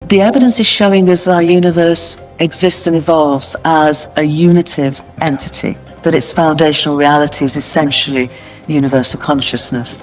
The evidence is showing us that our universe exists and evolves as a unitive entity, that its foundational reality is essentially universal consciousness.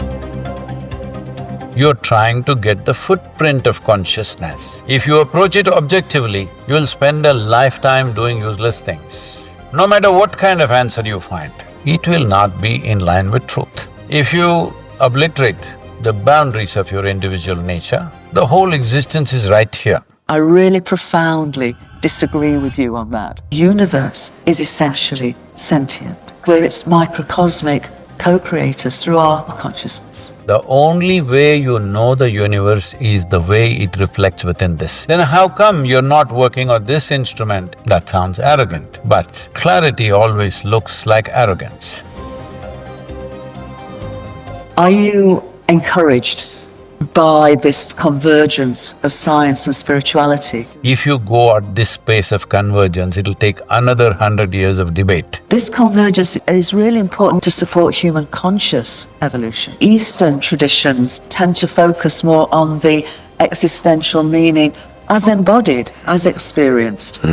You're trying to get the footprint of consciousness. If you approach it objectively, you'll spend a lifetime doing useless things. No matter what kind of answer you find, it will not be in line with truth. If you obliterate the boundaries of your individual nature, the whole existence is right here. I really profoundly disagree with you on that. Universe is essentially sentient. We're its microcosmic co-creators through our consciousness. The only way you know the universe is the way it reflects within this. Then how come you're not working on this instrument? That sounds arrogant, but clarity always looks like arrogance. Are you encouraged by this convergence of science and spirituality? If you go at this pace of convergence, it'll take another 100 years of debate. This convergence is really important to support human conscious evolution. Eastern traditions tend to focus more on the existential meaning as embodied, as experienced.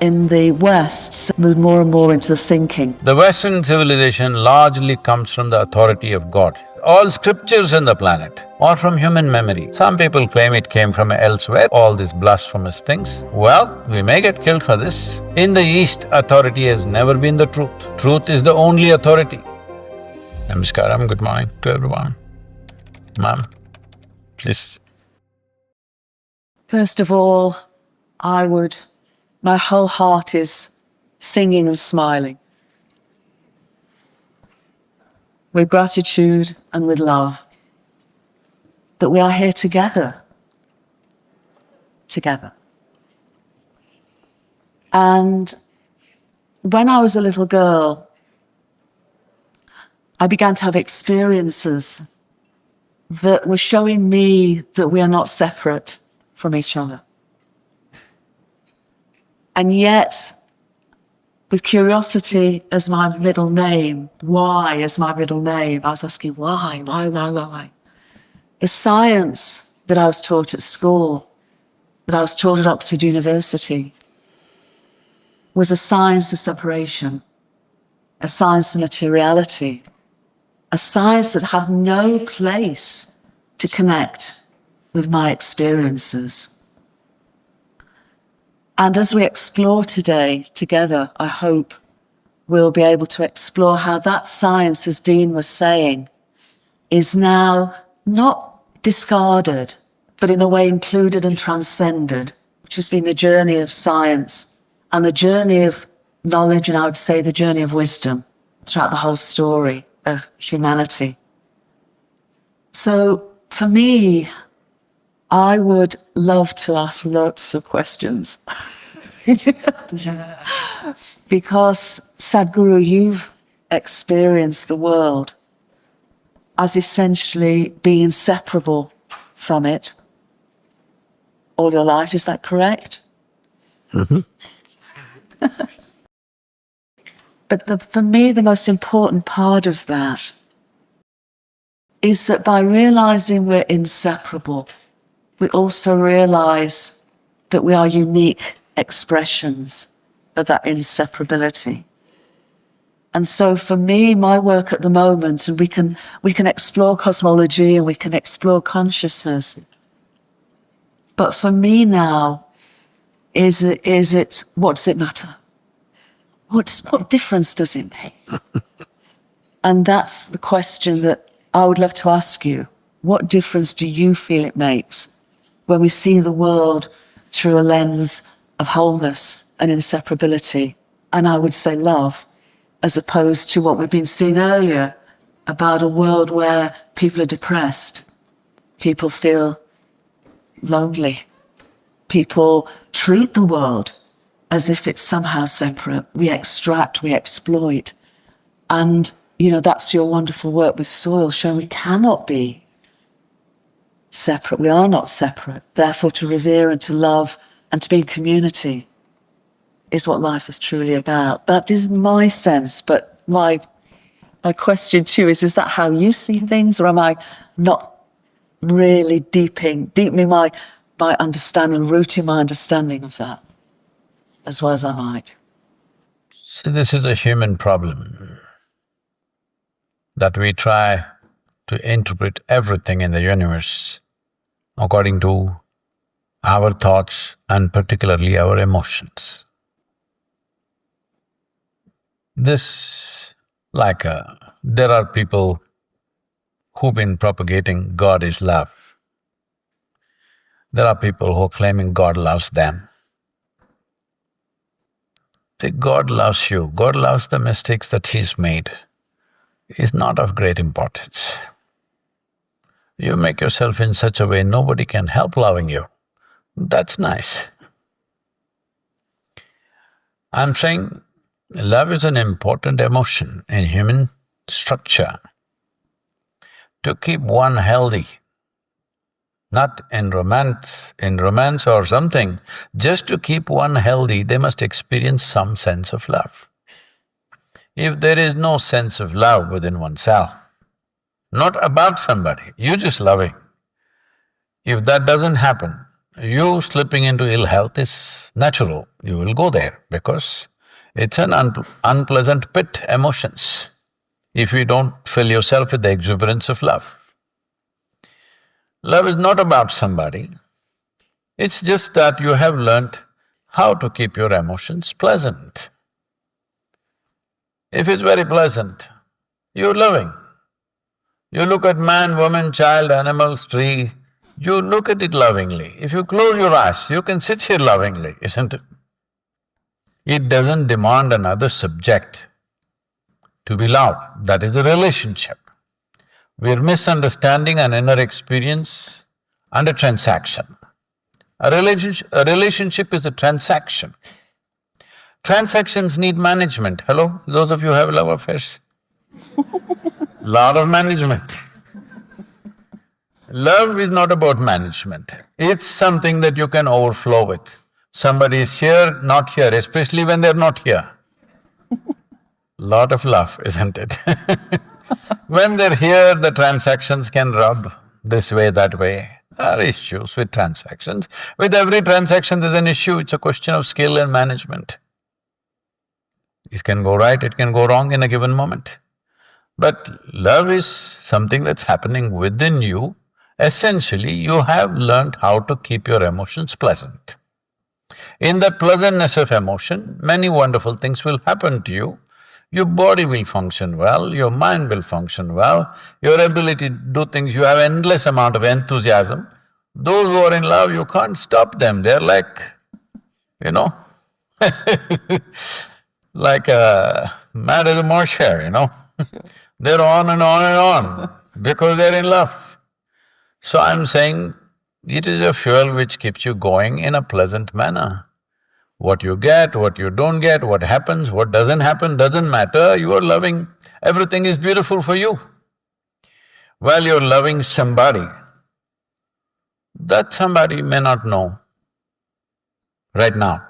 In the West, move more and more into the thinking. The Western civilization largely comes from the authority of God. All scriptures on the planet are from human memory. Some people claim it came from elsewhere, all these blasphemous things. Well, we may get killed for this. In the East, authority has never been the truth. Truth is the only authority. Namaskaram, good morning to everyone. Ma'am, please. First of all, my whole heart is singing and smiling with gratitude and with love that we are here together. And when I was a little girl, I began to have experiences that were showing me that we are not separate from each other. And yet, with curiosity as my middle name, why as my middle name, I was asking why? The science that I was taught at school, that I was taught at Oxford University, was a science of separation, a science of materiality, a science that had no place to connect with my experiences. And as we explore today together, I hope we'll be able to explore how that science, as Dean was saying, is now not discarded, but in a way included and transcended, which has been the journey of science and the journey of knowledge, and I would say the journey of wisdom throughout the whole story of humanity. So for me, I would love to ask lots of questions. Because, Sadhguru, you've experienced the world as essentially being inseparable from it all your life, is that correct? But for me, the most important part of that is that by realizing we're inseparable, we also realize that we are unique expressions of that inseparability. And so for me, my work at the moment, and we can explore cosmology and we can explore consciousness, but for me now, is it what does it matter? What difference does it make? And that's the question that I would love to ask you. What difference do you feel it makes when we see the world through a lens of wholeness and inseparability, and I would say love, as opposed to what we've been seeing earlier about a world where people are depressed, people feel lonely, people treat the world as if it's somehow separate. We extract, we exploit. And, you know, that's your wonderful work with soil, showing we cannot be separate. We are not separate. Therefore, to revere and to love and to be in community is what life is truly about. That is my sense, but my question to you is that how you see things, or am I not really deepening my understanding, rooting my understanding of that as well as I might. See, this is a human problem, that we try to interpret everything in the universe according to our thoughts and particularly our emotions. There are people who've been propagating God is love. There are people who are claiming God loves them. See, God loves you, God loves the mistakes that He's made. Is not of great importance. You make yourself in such a way nobody can help loving you. That's nice. I'm saying love is an important emotion in human structure. To keep one healthy, not in romance or something, just to keep one healthy, they must experience some sense of love. If there is no sense of love within oneself, not about somebody, you just loving, if that doesn't happen, you slipping into ill health is natural, you will go there because it's an unpleasant pit, emotions, if you don't fill yourself with the exuberance of love. Love is not about somebody, it's just that you have learnt how to keep your emotions pleasant. If it's very pleasant, you're loving. You look at man, woman, child, animals, tree, you look at it lovingly. If you close your eyes, you can sit here lovingly, isn't it? It doesn't demand another subject to be loved, that is a relationship. We're misunderstanding an inner experience and a transaction. A relationship is a transaction. Transactions need management. Hello, those of you who have love affairs? Lot of management. Love is not about management, it's something that you can overflow with. Somebody is here, not here, especially when they're not here. Lot of love, isn't it? When they're here, the transactions can rub this way, that way. There are issues with transactions. With every transaction there's an issue, it's a question of skill and management. It can go right, it can go wrong in a given moment. But love is something that's happening within you. Essentially, you have learned how to keep your emotions pleasant. In the pleasantness of emotion, many wonderful things will happen to you. Your body will function well, your mind will function well, your ability to do things, you have endless amount of enthusiasm. Those who are in love, you can't stop them, they're like, you know like mad as a marsh hare, you know they're on and on and on because they're in love. So I'm saying it is a fuel which keeps you going in a pleasant manner. What you get, what you don't get, what happens, what doesn't happen, doesn't matter, you are loving, everything is beautiful for you. While you're loving somebody, that somebody may not know, right now,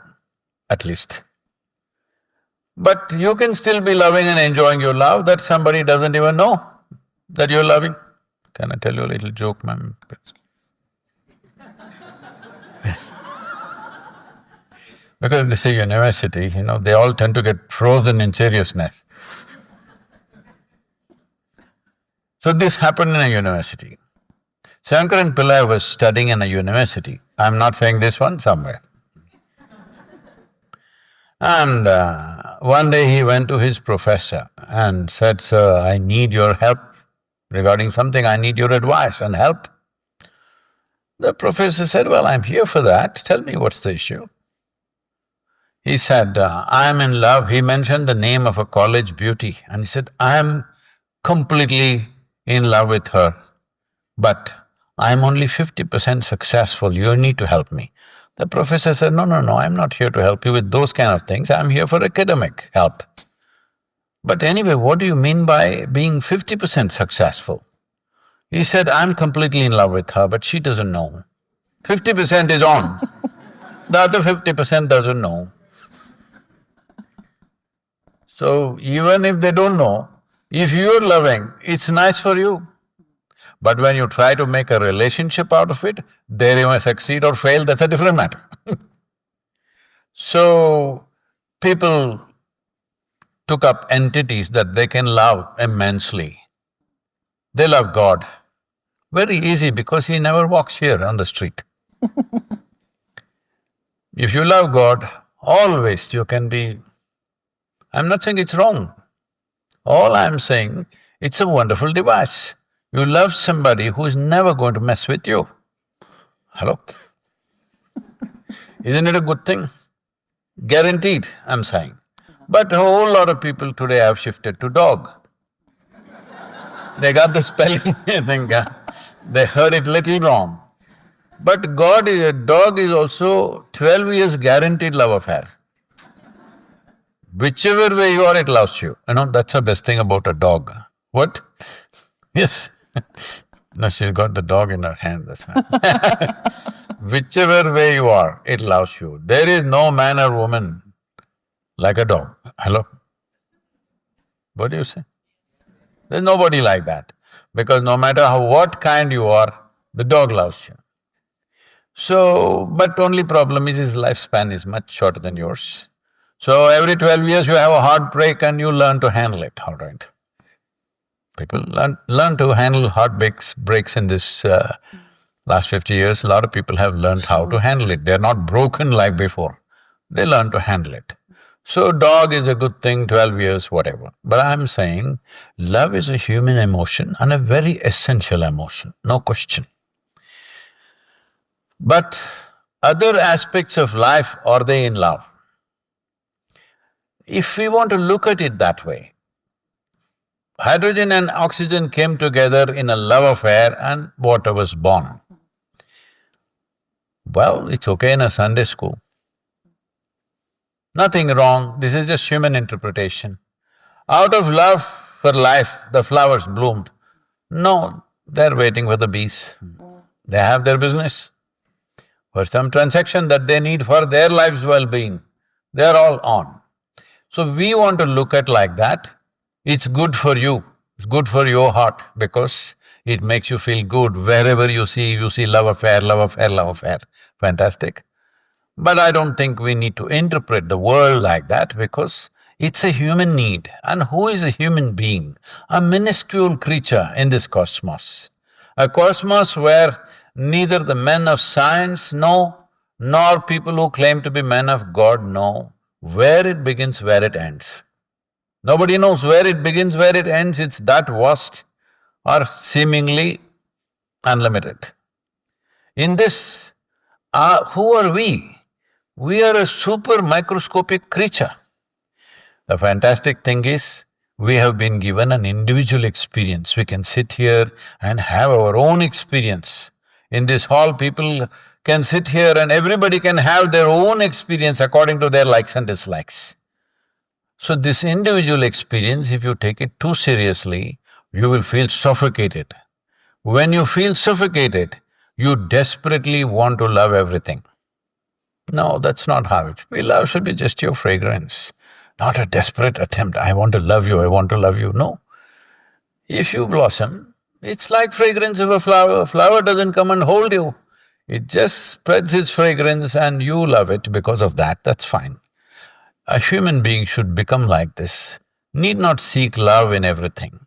at least. But you can still be loving and enjoying your love that somebody doesn't even know that you're loving. Can I tell you a little joke, ma'am? Because this is a university, they all tend to get frozen in seriousness. So this happened in a university. Shankaran Pillai was studying in a university, I'm not saying this one, somewhere. And one day he went to his professor and said, "Sir, I need your help regarding something, I need your advice and help." The professor said, "Well, I'm here for that, tell me what's the issue." He said, "I'm in love." He mentioned the name of a college beauty and he said, "I'm completely in love with her, but I'm only 50% successful, you need to help me." The professor said, "No, I'm not here to help you with those kind of things, I'm here for academic help." "But anyway, what do you mean by being 50% successful?" He said, "I'm completely in love with her, but she doesn't know. 50% is on, the other 50% doesn't know. So even if they don't know, if you're loving, it's nice for you. But when you try to make a relationship out of it, there you may succeed or fail, that's a different matter. So, people took up entities that they can love immensely. They love God. Very easy because He never walks here on the street. If you love God, always you can be… I'm not saying it's wrong. All I'm saying, it's a wonderful device. You love somebody who's never going to mess with you. Hello? Isn't it a good thing? Guaranteed, I'm saying. But a whole lot of people today have shifted to dog. They got the spelling, I think, they heard it little wrong. But dog is also 12 years guaranteed love affair. Whichever way you are, it loves you. That's the best thing about a dog. What? Yes. No, she's got the dog in her hand, that's why. Whichever way you are, it loves you. There is no man or woman like a dog. Hello? What do you say? There's nobody like that. Because no matter what kind you are, the dog loves you. So, but only problem is his lifespan is much shorter than yours. So every 12 years you have a heartbreak and you learn to handle it, all right? People learn to handle heartbreaks in this last 50 years. A lot of people have learned how to handle it. They're not broken like before. They learn to handle it. So dog is a good thing, 12 years, whatever. But I'm saying love is a human emotion and a very essential emotion, no question. But other aspects of life, are they in love? If we want to look at it that way, hydrogen and oxygen came together in a love affair and water was born. Well, it's okay in a Sunday school. Nothing wrong, this is just human interpretation. Out of love for life, the flowers bloomed. No, they're waiting for the bees. They have their business. For some transaction that they need for their life's well-being, they're all on. So we want to look at like that, it's good for you, it's good for your heart because it makes you feel good. Wherever you see love affair, love affair, love affair. Fantastic. But I don't think we need to interpret the world like that because it's a human need. And who is a human being? A minuscule creature in this cosmos. A cosmos where neither the men of science know, nor people who claim to be men of God know where it begins, where it ends. Nobody knows where it begins, where it ends, it's that vast or seemingly unlimited. In this, who are we? We are a super microscopic creature. The fantastic thing is, we have been given an individual experience. We can sit here and have our own experience. In this hall, people can sit here and everybody can have their own experience according to their likes and dislikes. So this individual experience, if you take it too seriously, you will feel suffocated. When you feel suffocated, you desperately want to love everything. No, that's not how it should be. Love should be just your fragrance, not a desperate attempt, I want to love you, I want to love you, no. If you blossom, it's like fragrance of a flower. A flower doesn't come and hold you. It just spreads its fragrance and you love it because of that, that's fine. A human being should become like this, need not seek love in everything.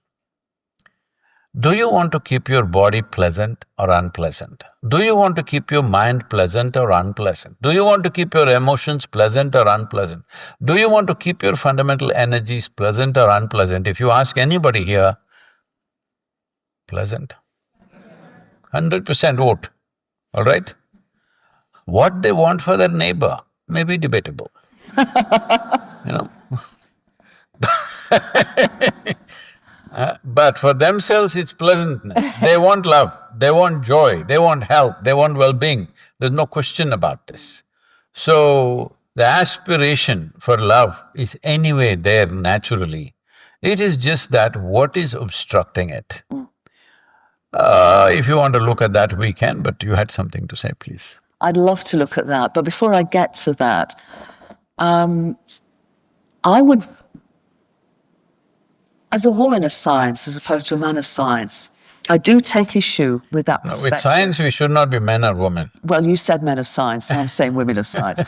Do you want to keep your body pleasant or unpleasant? Do you want to keep your mind pleasant or unpleasant? Do you want to keep your emotions pleasant or unpleasant? Do you want to keep your fundamental energies pleasant or unpleasant? If you ask anybody here, pleasant. 100% vote, all right? What they want for their neighbor may be debatable, you know. But for themselves, it's pleasantness. They want love, they want joy, they want health, they want well-being. There's no question about this. So, the aspiration for love is anyway there naturally. It is just that what is obstructing it. If you want to look at that, we can, but you had something to say, please. I'd love to look at that, but before I get to that, I would, as a woman of science as opposed to a man of science, I do take issue with that perspective. With science, we should not be men or women. Well, you said men of science, I'm saying women of science.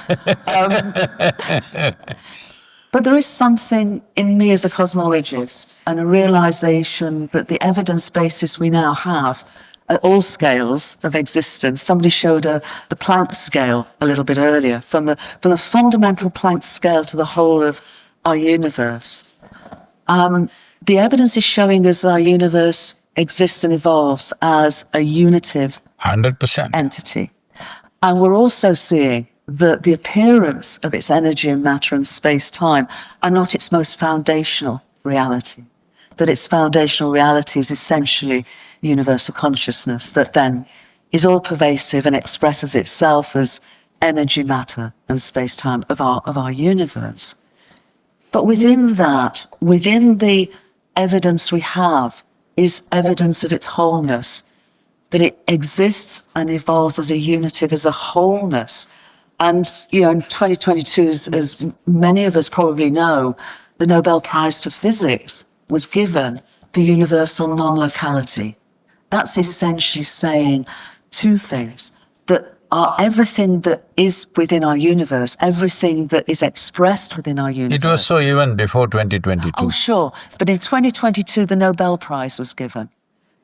But there is something in me as a cosmologist and a realization that the evidence basis we now have at all scales of existence, somebody showed the Planck scale a little bit earlier, from the fundamental Planck scale to the whole of our universe. The evidence is showing us our universe exists and evolves as a unitive 100%. entity. And we're also seeing that the appearance of its energy and matter and space-time are not its most foundational reality. That its foundational reality is essentially universal consciousness that then is all-pervasive and expresses itself as energy, matter and space-time of our universe. But within that, within the evidence we have, is evidence of its wholeness, that it exists and evolves as a unitive, as a wholeness. And, you know, in 2022, as many of us probably know, the Nobel Prize for Physics was given for universal non-locality. That's essentially saying two things, that everything that is within our universe, everything that is expressed within our universe. It was so even before 2022. Oh, sure. But in 2022, the Nobel Prize was given.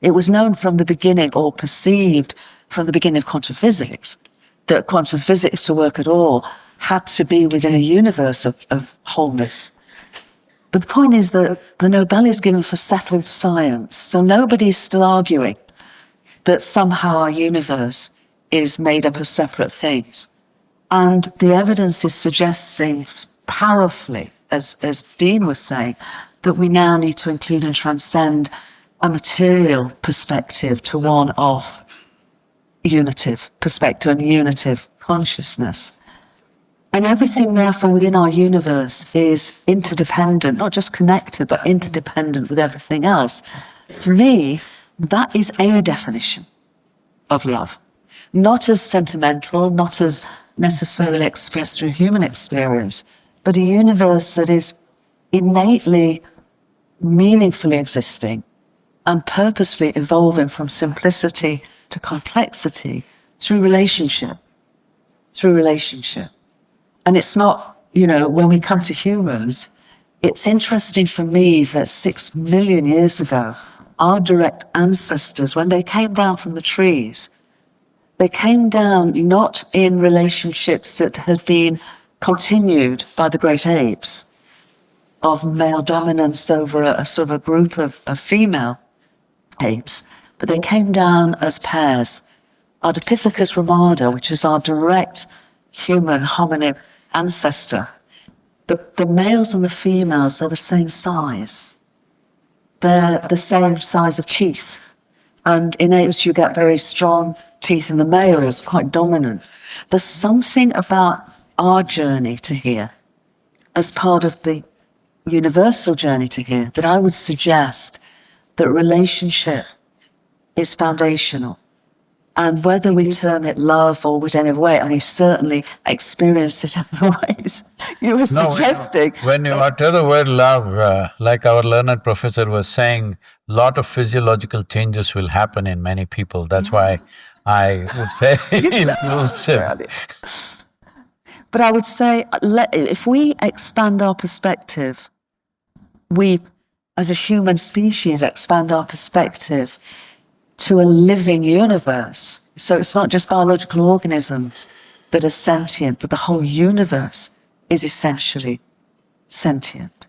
It was known from the beginning, or perceived from the beginning of quantum physics, that quantum physics to work at all had to be within a universe of wholeness. But the point is that the Nobel is given for settled science. So nobody is still arguing that somehow our universe is made up of separate things. And the evidence is suggesting powerfully, as Dean was saying, that we now need to include and transcend a material perspective to one of unitive perspective and unitive consciousness. And everything, therefore, within our universe is interdependent, not just connected, but interdependent with everything else. For me, that is a definition of love. Not as sentimental, not as necessarily expressed through human experience, but a universe that is innately, meaningfully existing and purposefully evolving from simplicity to complexity through relationship. Through relationship. And it's not, you know, when we come to humans, it's interesting for me that 6 million years ago, our direct ancestors, when they came down from the trees, they came down not in relationships that had been continued by the great apes, of male dominance over a sort of a group of female apes, but they came down as pairs. Ardipithecus ramada, which is our direct human hominid ancestor, the males and the females are the same size. They're the same size of teeth. And in apes, you get very strong teeth in the males, quite dominant. There's something about our journey to here, as part of the universal journey to here, that I would suggest that relationship is foundational. And whether we term it love or whichever way, and we certainly experience it in the ways you were suggesting. When you utter the word love, like our learned professor was saying, lot of physiological changes will happen in many people. That's why I would say inclusive. But I would say, if we expand our perspective, we, as a human species, expand our perspective to a living universe. So it's not just biological organisms that are sentient, but the whole universe is essentially sentient.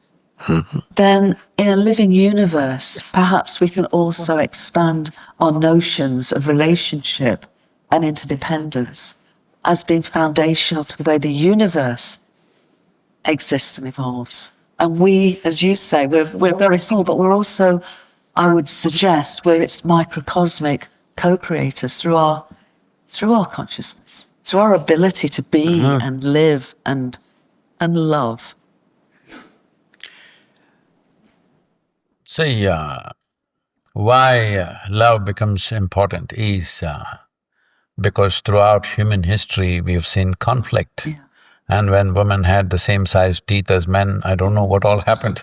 Then in a living universe, perhaps we can also expand our notions of relationship and interdependence as being foundational to the way the universe exists and evolves. And we, as you say, we're very small, but we're also, I would suggest, we're its microcosmic co-creators through our consciousness, through our ability to be and live and love. See, why love becomes important is because throughout human history we've seen conflict. Yeah. And when women had the same size teeth as men, I don't know what all happened.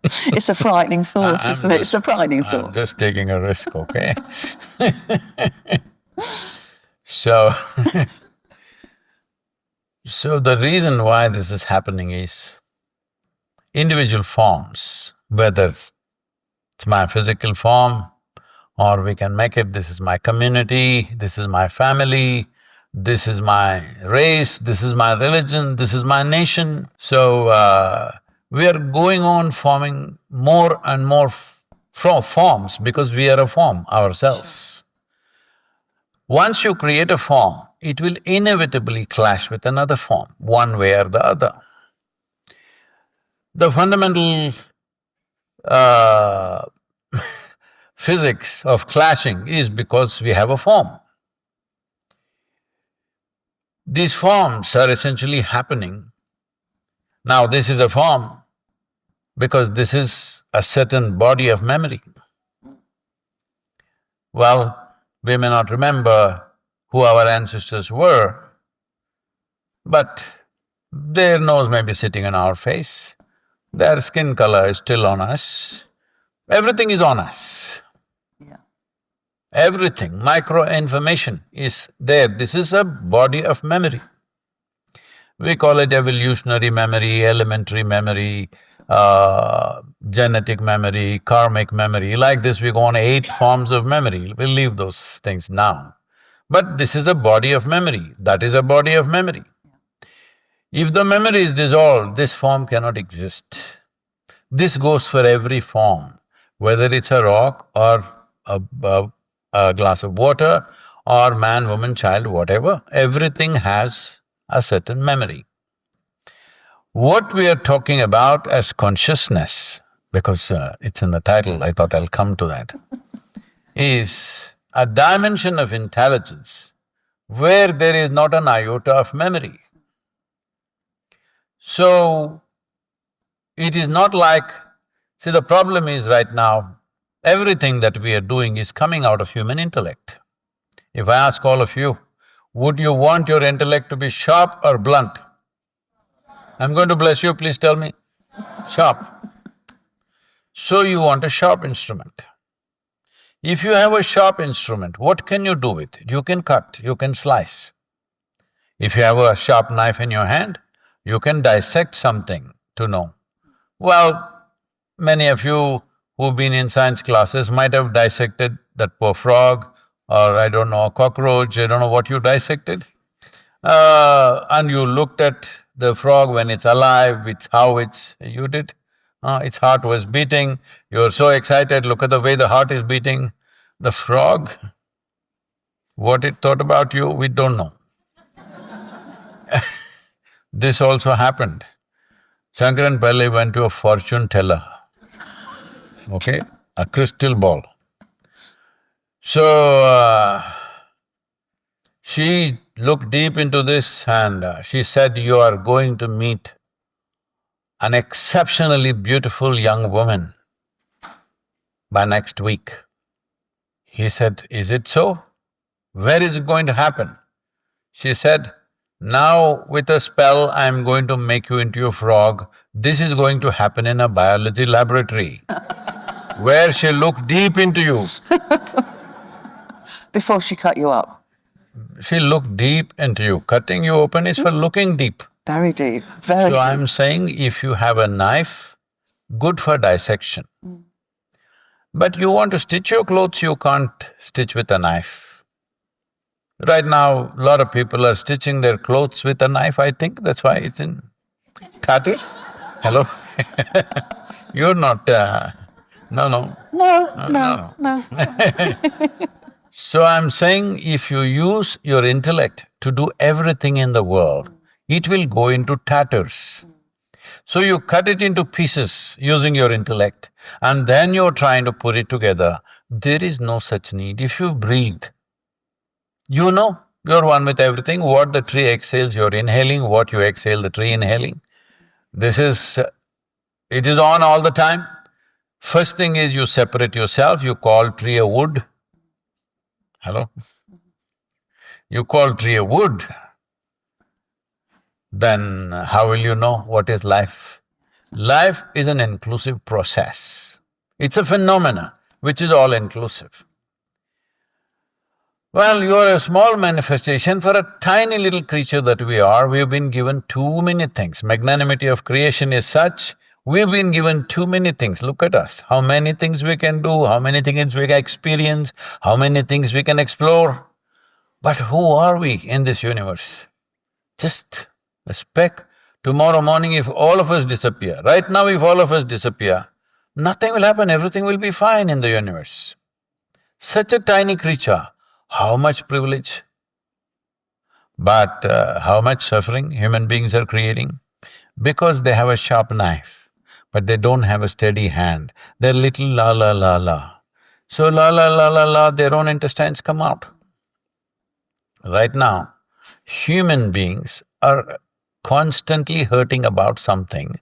It's a frightening thought, isn't it? It's a frightening thought. I'm just taking a risk, okay? So, so the reason why this is happening is individual forms, whether it's my physical form or we can make it, this is my community, this is my family, this is my race, this is my religion, this is my nation. So, we are going on forming more and more forms because we are a form ourselves. Once you create a form, it will inevitably clash with another form, one way or the other. The fundamental physics of clashing is because we have a form. These forms are essentially happening. Now, this is a form because this is a certain body of memory. Well, we may not remember who our ancestors were, but their nose may be sitting on our face, their skin color is still on us, everything is on us. Yeah. Everything, micro-information is there. This is a body of memory. We call it evolutionary memory, elementary memory, genetic memory, karmic memory. Like this, we go on 8 forms of memory. We'll leave those things now. But this is a body of memory, that is a body of memory. If the memory is dissolved, this form cannot exist. This goes for every form, whether it's a rock or a glass of water or man, woman, child, whatever, everything has a certain memory. What we are talking about as consciousness, because it's in the title, I thought I'll come to that, is a dimension of intelligence where there is not an iota of memory. So, it is not like… See, the problem is right now, everything that we are doing is coming out of human intellect. If I ask all of you, would you want your intellect to be sharp or blunt? I'm going to bless you, please tell me. Sharp. So you want a sharp instrument. If you have a sharp instrument, what can you do with it? You can cut, you can slice. If you have a sharp knife in your hand, you can dissect something to know. Well, many of you who've been in science classes might have dissected that poor frog or I don't know, a cockroach, I don't know what you dissected. And you looked at the frog when it's alive, you did. Its heart was beating, you're so excited, look at the way the heart is beating. The frog, what it thought about you, we don't know. This also happened. Shankaran Pillai went to a fortune teller, okay, a crystal ball. So, she looked deep into this and she said, you are going to meet an exceptionally beautiful young woman by next week. He said, is it so? Where is it going to happen? She said, now with a spell I'm going to make you into a frog. This is going to happen in a biology laboratory where she looked deep into you. Before she cut you up? She looked deep into you. Cutting you open is for looking deep. Very deep, very deep. So I'm saying if you have a knife, good for dissection. But you want to stitch your clothes, you can't stitch with a knife. Right now, a lot of people are stitching their clothes with a knife, I think, that's why it's in tatters. Hello? You're not… No. No. So I'm saying if you use your intellect to do everything in the world, it will go into tatters. So you cut it into pieces using your intellect and then you're trying to put it together. There is no such need. If you breathe, you know you're one with everything. What the tree exhales, you're inhaling. What you exhale, the tree inhaling. It is on all the time. First thing is you separate yourself, you call tree a wood. Hello? You call tree a wood, then how will you know what is life? Life is an inclusive process. It's a phenomena which is all-inclusive. Well, you are a small manifestation for a tiny little creature that we are. We've been given too many things. Magnanimity of creation is such, we've been given too many things. Look at us, how many things we can do, how many things we can experience, how many things we can explore. But who are we in this universe? Just a speck. Tomorrow morning if all of us disappear, right now if all of us disappear, nothing will happen, everything will be fine in the universe. Such a tiny creature, how much privilege, but how much suffering human beings are creating? Because they have a sharp knife, but they don't have a steady hand. They're little la la la la. So la la la la la, their own intestines come out. Right now, human beings are constantly hurting about something.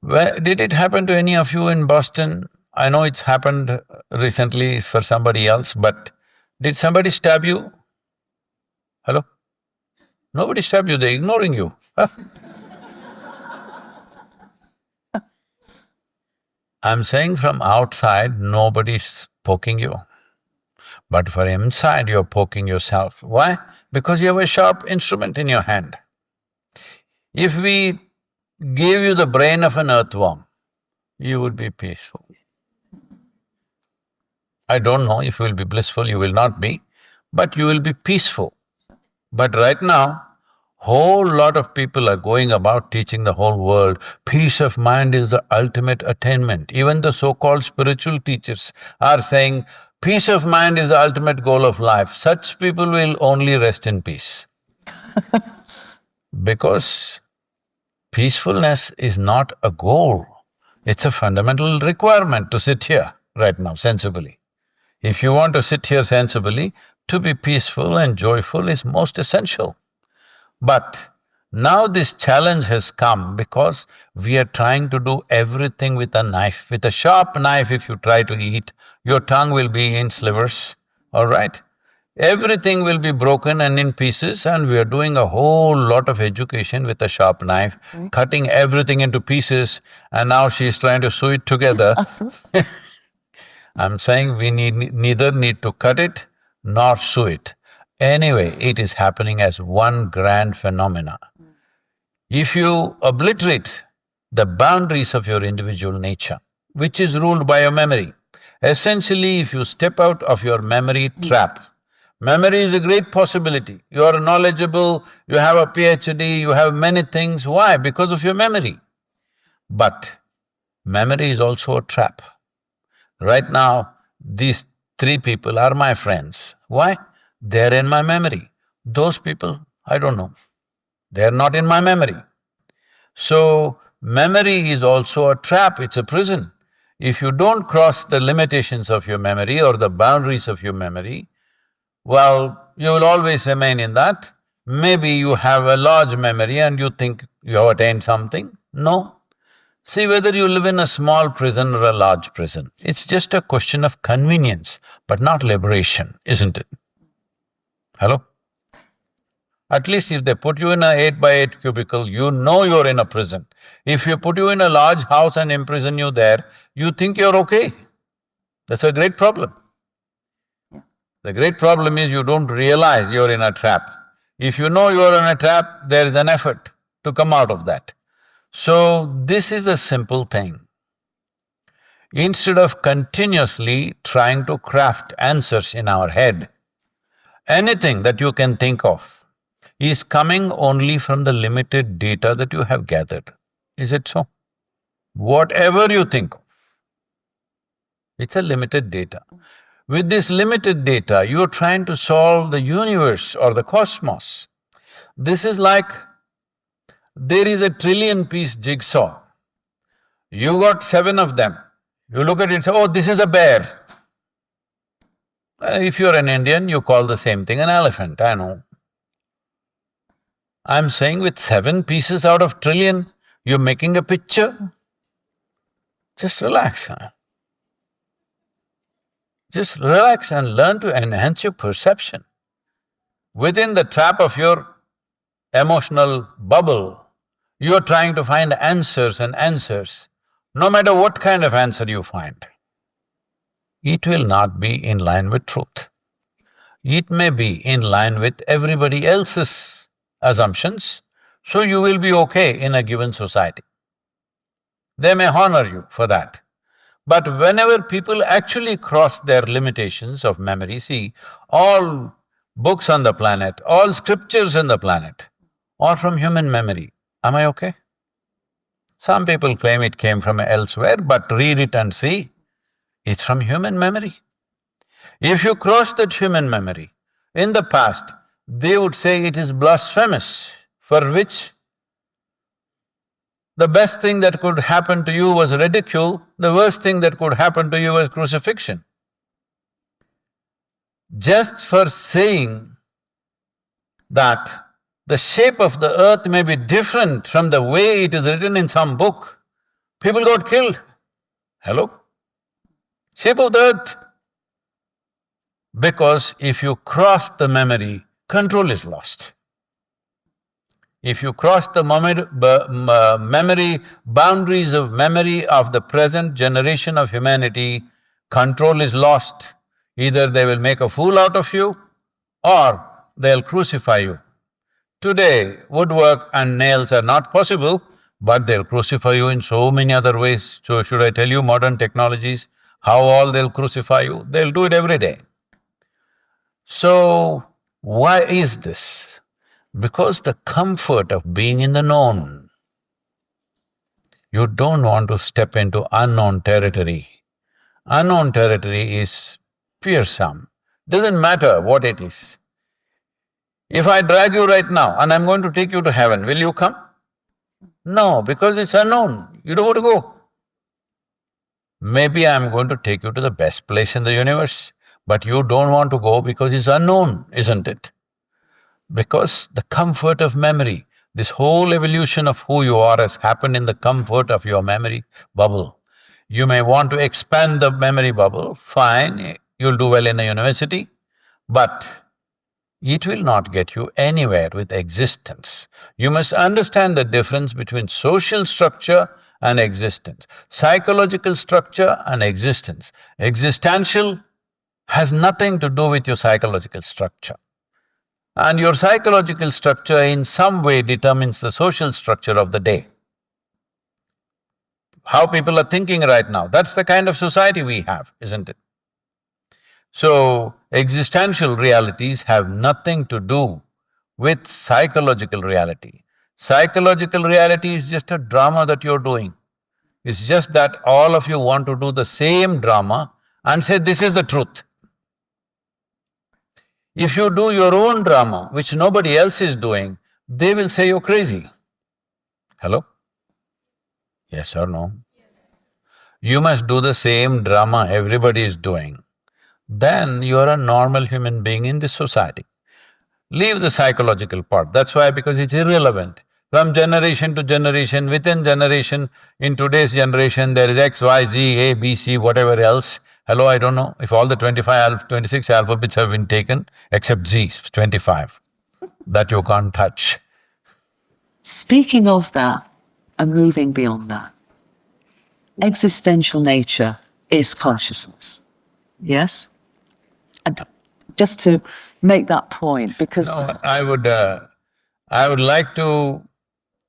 Did it happen to any of you in Boston? I know it's happened recently for somebody else, but did somebody stab you? Hello? Nobody stabbed you, they're ignoring you. Huh? I'm saying from outside, nobody's poking you. But for inside, you're poking yourself. Why? Because you have a sharp instrument in your hand. If we gave you the brain of an earthworm, you would be peaceful. I don't know if you will be blissful, you will not be, but you will be peaceful. But right now, whole lot of people are going about teaching the whole world, peace of mind is the ultimate attainment. Even the so-called spiritual teachers are saying, peace of mind is the ultimate goal of life. Such people will only rest in peace. Because peacefulness is not a goal, it's a fundamental requirement to sit here right now sensibly. If you want to sit here sensibly, to be peaceful and joyful is most essential. But now this challenge has come because we are trying to do everything with a knife. With a sharp knife, if you try to eat, your tongue will be in slivers, all right? Everything will be broken and in pieces, and we are doing a whole lot of education with a sharp knife, cutting everything into pieces, and now she's trying to sew it together. I'm saying we neither need to cut it nor sew it. Anyway, it is happening as one grand phenomena. If you obliterate the boundaries of your individual nature, which is ruled by your memory, essentially if you step out of your memory trap, memory is a great possibility. You are knowledgeable, you have a PhD, you have many things. Why? Because of your memory. But memory is also a trap. Right now, these three people are my friends. Why? They're in my memory. Those people, I don't know. They're not in my memory. So, memory is also a trap, it's a prison. If you don't cross the limitations of your memory or the boundaries of your memory, well, you will always remain in that. Maybe you have a large memory and you think you have attained something. No. See, whether you live in a small prison or a large prison, it's just a question of convenience, but not liberation, isn't it? Hello? At least if they put you in a 8x8 cubicle, you know you're in a prison. If you put you in a large house and imprison you there, you think you're okay. That's a great problem. The great problem is you don't realize you're in a trap. If you know you're in a trap, there is an effort to come out of that. So, this is a simple thing. Instead of continuously trying to craft answers in our head, anything that you can think of is coming only from the limited data that you have gathered. Is it so? Whatever you think of, it's a limited data. With this limited data, you're trying to solve the universe or the cosmos. This is like there is a trillion-piece jigsaw. You got 7 of them. You look at it and say, oh, this is a bear. If you're an Indian, you call the same thing an elephant, I know. I'm saying with 7 pieces out of trillion, you're making a picture. Just relax, huh? Just relax and learn to enhance your perception. Within the trap of your emotional bubble, You're trying to find answers and answers. No matter what kind of answer you find, it will not be in line with truth. It may be in line with everybody else's assumptions, so you will be okay in a given society. They may honor you for that. But whenever people actually cross their limitations of memory, see, all books on the planet, all scriptures on the planet are from human memory. Am I okay? Some people claim it came from elsewhere, but read it and see, it's from human memory. If you cross that human memory, in the past, they would say it is blasphemous, for which the best thing that could happen to you was ridicule, the worst thing that could happen to you was crucifixion. Just for saying that the shape of the earth may be different from the way it is written in some book, people got killed. Hello? Shape of the earth. Because if you cross the memory, control is lost. If you cross the memory, boundaries of memory of the present generation of humanity, control is lost. Either they will make a fool out of you or they'll crucify you. Today, woodwork and nails are not possible, but they'll crucify you in so many other ways. So should I tell you modern technologies, how all they'll crucify you? They'll do it every day. So, why is this? Because the comfort of being in the known. You don't want to step into unknown territory. Unknown territory is fearsome, doesn't matter what it is. If I drag you right now and I'm going to take you to heaven, will you come? No, because it's unknown, you don't want to go. Maybe I'm going to take you to the best place in the universe, but you don't want to go because it's unknown, isn't it? Because the comfort of memory, this whole evolution of who you are has happened in the comfort of your memory bubble. You may want to expand the memory bubble, fine, you'll do well in a university, but it will not get you anywhere with existence. You must understand the difference between social structure and existence, psychological structure and existence. Existential has nothing to do with your psychological structure. And your psychological structure in some way determines the social structure of the day. How people are thinking right now, that's the kind of society we have, isn't it? So, existential realities have nothing to do with psychological reality. Psychological reality is just a drama that you're doing. It's just that all of you want to do the same drama and say, this is the truth. If you do your own drama, which nobody else is doing, they will say you're crazy. Hello? Yes or no? You must do the same drama everybody is doing. Then you're a normal human being in this society. Leave the psychological part, that's why, because it's irrelevant. From generation to generation, within generation, in today's generation, there is X, Y, Z, A, B, C, whatever else. Hello, I don't know if all the 26 alphabets have been taken, except Z, 25, that you can't touch. Speaking of that and moving beyond that, existential nature is consciousness, yes? And just to make that point, because… No, I would like to…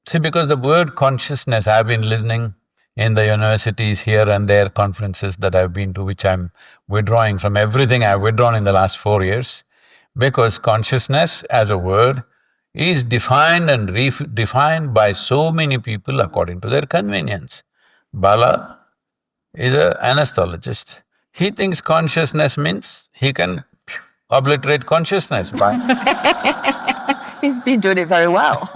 See, because the word consciousness, I've been listening in the universities here and there, conferences that I've been to, which I'm withdrawing from everything I've withdrawn in the last 4 years, because consciousness as a word is defined and redefined by so many people according to their convenience. Bala is an anesthetologist. He thinks consciousness means he can obliterate consciousness by… He's been doing it very well.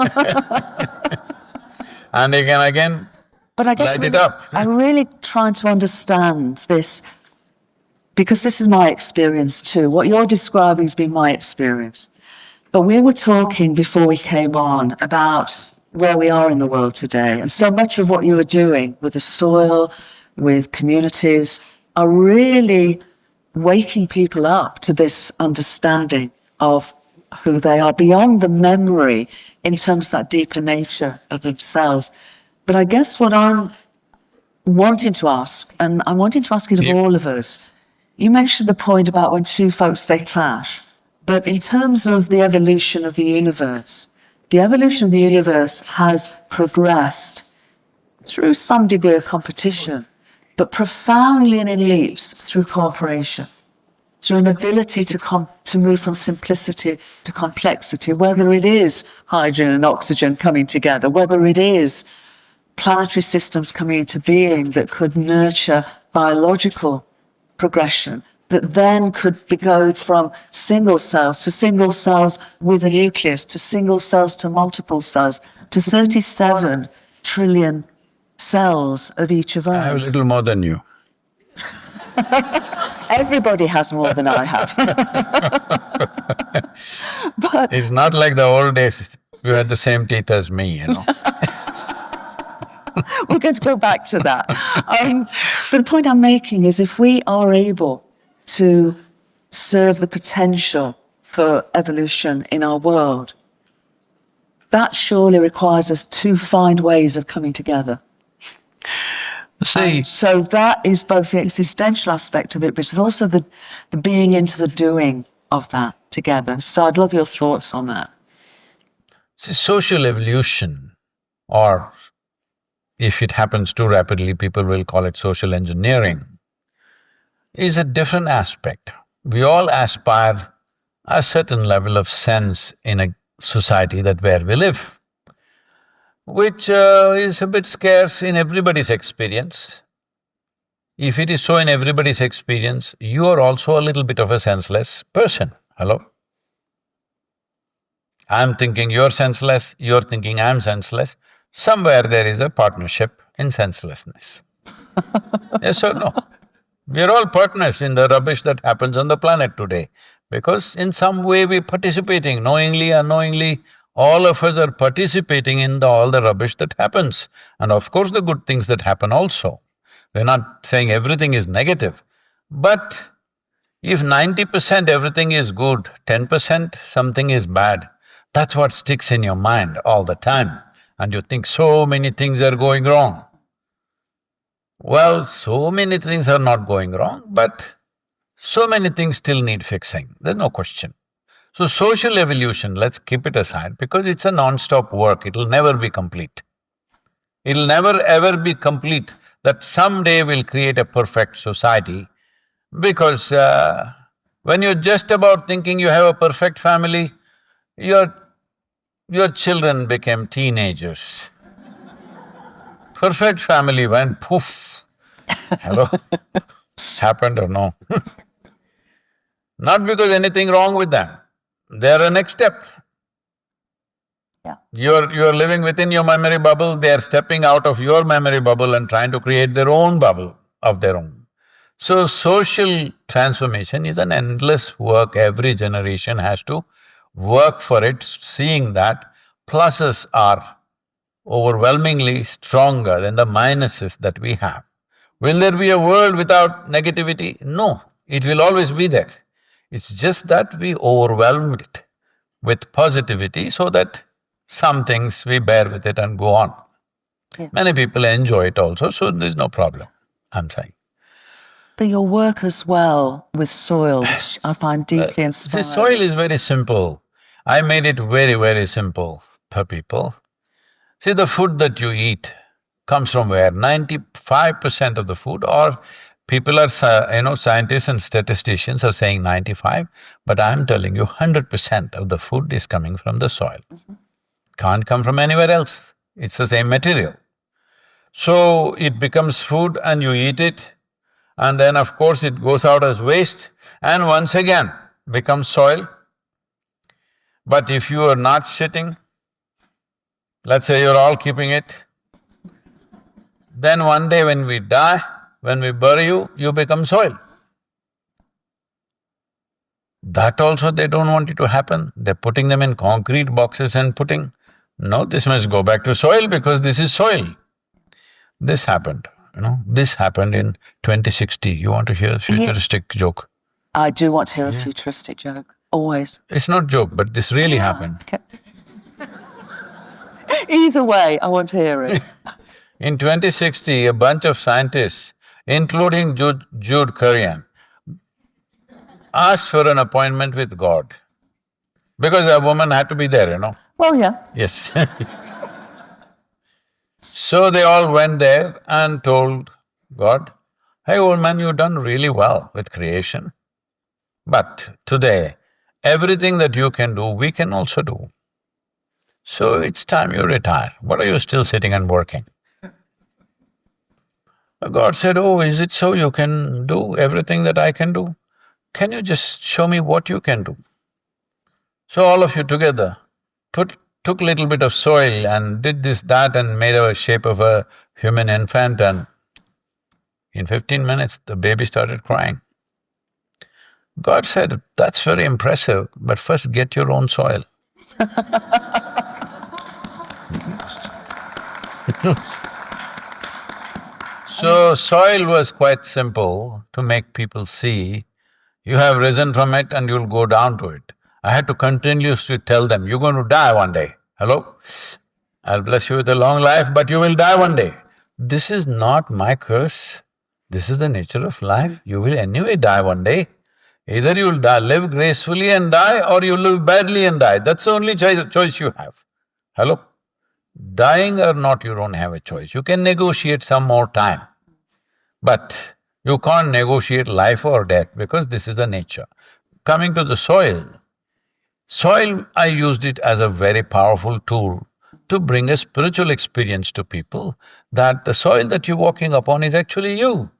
And he can again but I guess light it up. I'm really trying to understand this, because this is my experience too. What you're describing has been my experience. But we were talking before we came on about where we are in the world today, and so much of what you are doing with the soil, with communities, are really waking people up to this understanding of who they are, beyond the memory, in terms of that deeper nature of themselves. But I guess what I'm wanting to ask, and I'm wanting to ask it of all of us, you mentioned the point about when two folks, they clash. But in terms of the evolution of the universe has progressed through some degree of competition, but profoundly and in leaps through cooperation, through an ability to move from simplicity to complexity, whether it is hydrogen and oxygen coming together, whether it is planetary systems coming into being that could nurture biological progression, that then could go from single cells with a nucleus, to single cells to multiple cells, to 37 trillion cells of each of us. I have a little more than you. Everybody has more than I have. But it's not like the old days, you had the same teeth as me, you know. We're going to go back to that. But the point I'm making is, if we are able to serve the potential for evolution in our world, that surely requires us to find ways of coming together. See, so that is both the existential aspect of it, but it's also the being into the doing of that together. So I'd love your thoughts on that. see, social evolution, or if it happens too rapidly, people will call it social engineering, is a different aspect. We all aspire a certain level of sense in a society that where we live, which is a bit scarce in everybody's experience. If it is so in everybody's experience, you are also a little bit of a senseless person. Hello? I'm thinking you're senseless, you're thinking I'm senseless. Somewhere there is a partnership in senselessness. Yes or no? We're all partners in the rubbish that happens on the planet today, because in some way we're participating, knowingly, unknowingly, all of us are participating in all the rubbish that happens. And of course the good things that happen also. We're not saying everything is negative, but if 90% everything is good, 10% something is bad, that's what sticks in your mind all the time, and you think so many things are going wrong. Well, so many things are not going wrong, but so many things still need fixing, there's no question. So social evolution, let's keep it aside, because it's a non-stop work, it'll never be complete. It'll never ever be complete that someday we'll create a perfect society, because when you're just about thinking you have a perfect family, your children became teenagers. Perfect family went poof. Hello? Happened or no? Not because anything wrong with them, they're a next step. Yeah. You're living within your memory bubble, they're stepping out of your memory bubble and trying to create their own bubble of their own. So social transformation is an endless work, every generation has to work for it, seeing that pluses are overwhelmingly stronger than the minuses that we have. Will there be a world without negativity? No, it will always be there. It's just that we overwhelmed it with positivity so that some things we bear with it and go on. Yeah. Many people enjoy it also, so there's no problem, I'm saying. But your work as well with soil, which I find deeply inspiring. The soil is very simple. I made it very, very simple for people. See, the food that you eat comes from where? 95% of the food, or people are, scientists and statisticians are saying 95, but I'm telling you 100% of the food is coming from the soil. Can't come from anywhere else, it's the same material. So it becomes food and you eat it, and then of course it goes out as waste and once again becomes soil. But if you are not sitting, let's say you're all keeping it, then one day when we die, when we bury you, you become soil. That also they don't want it to happen, they're putting them in concrete boxes and putting, no, this must go back to soil because this is soil. This happened, this happened in 2060. You want to hear a futuristic joke? I do want to hear a futuristic joke. Always. It's not joke, but this really happened. Okay. Either way, I want to hear it. In 2060, a bunch of scientists, including Jude Currivan, asked for an appointment with God. Because a woman had to be there, you know. Well, yeah. Yes. So they all went there and told God, "Hey, old man, you've done really well with creation. But today, everything that you can do, we can also do. So it's time you retire. What are you still sitting and working?" God said, "Oh, is it so you can do everything that I can do? Can you just show me what you can do?" So all of you together took a little bit of soil and did this, that and made a shape of a human infant, and in 15 minutes, the baby started crying. God said, "That's very impressive, but first get your own soil." So soil was quite simple to make people see, you have risen from it and you'll go down to it. I had to continuously tell them, you're going to die one day. Hello? I'll bless you with a long life, but you will die one day. This is not my curse. This is the nature of life. You will anyway die one day. Either you'll live gracefully and die, or you'll live badly and die. That's the only choice you have. Hello? Dying or not, you don't have a choice. You can negotiate some more time. But you can't negotiate life or death because this is the nature. Coming to the soil, I used it as a very powerful tool to bring a spiritual experience to people that the soil that you're walking upon is actually you.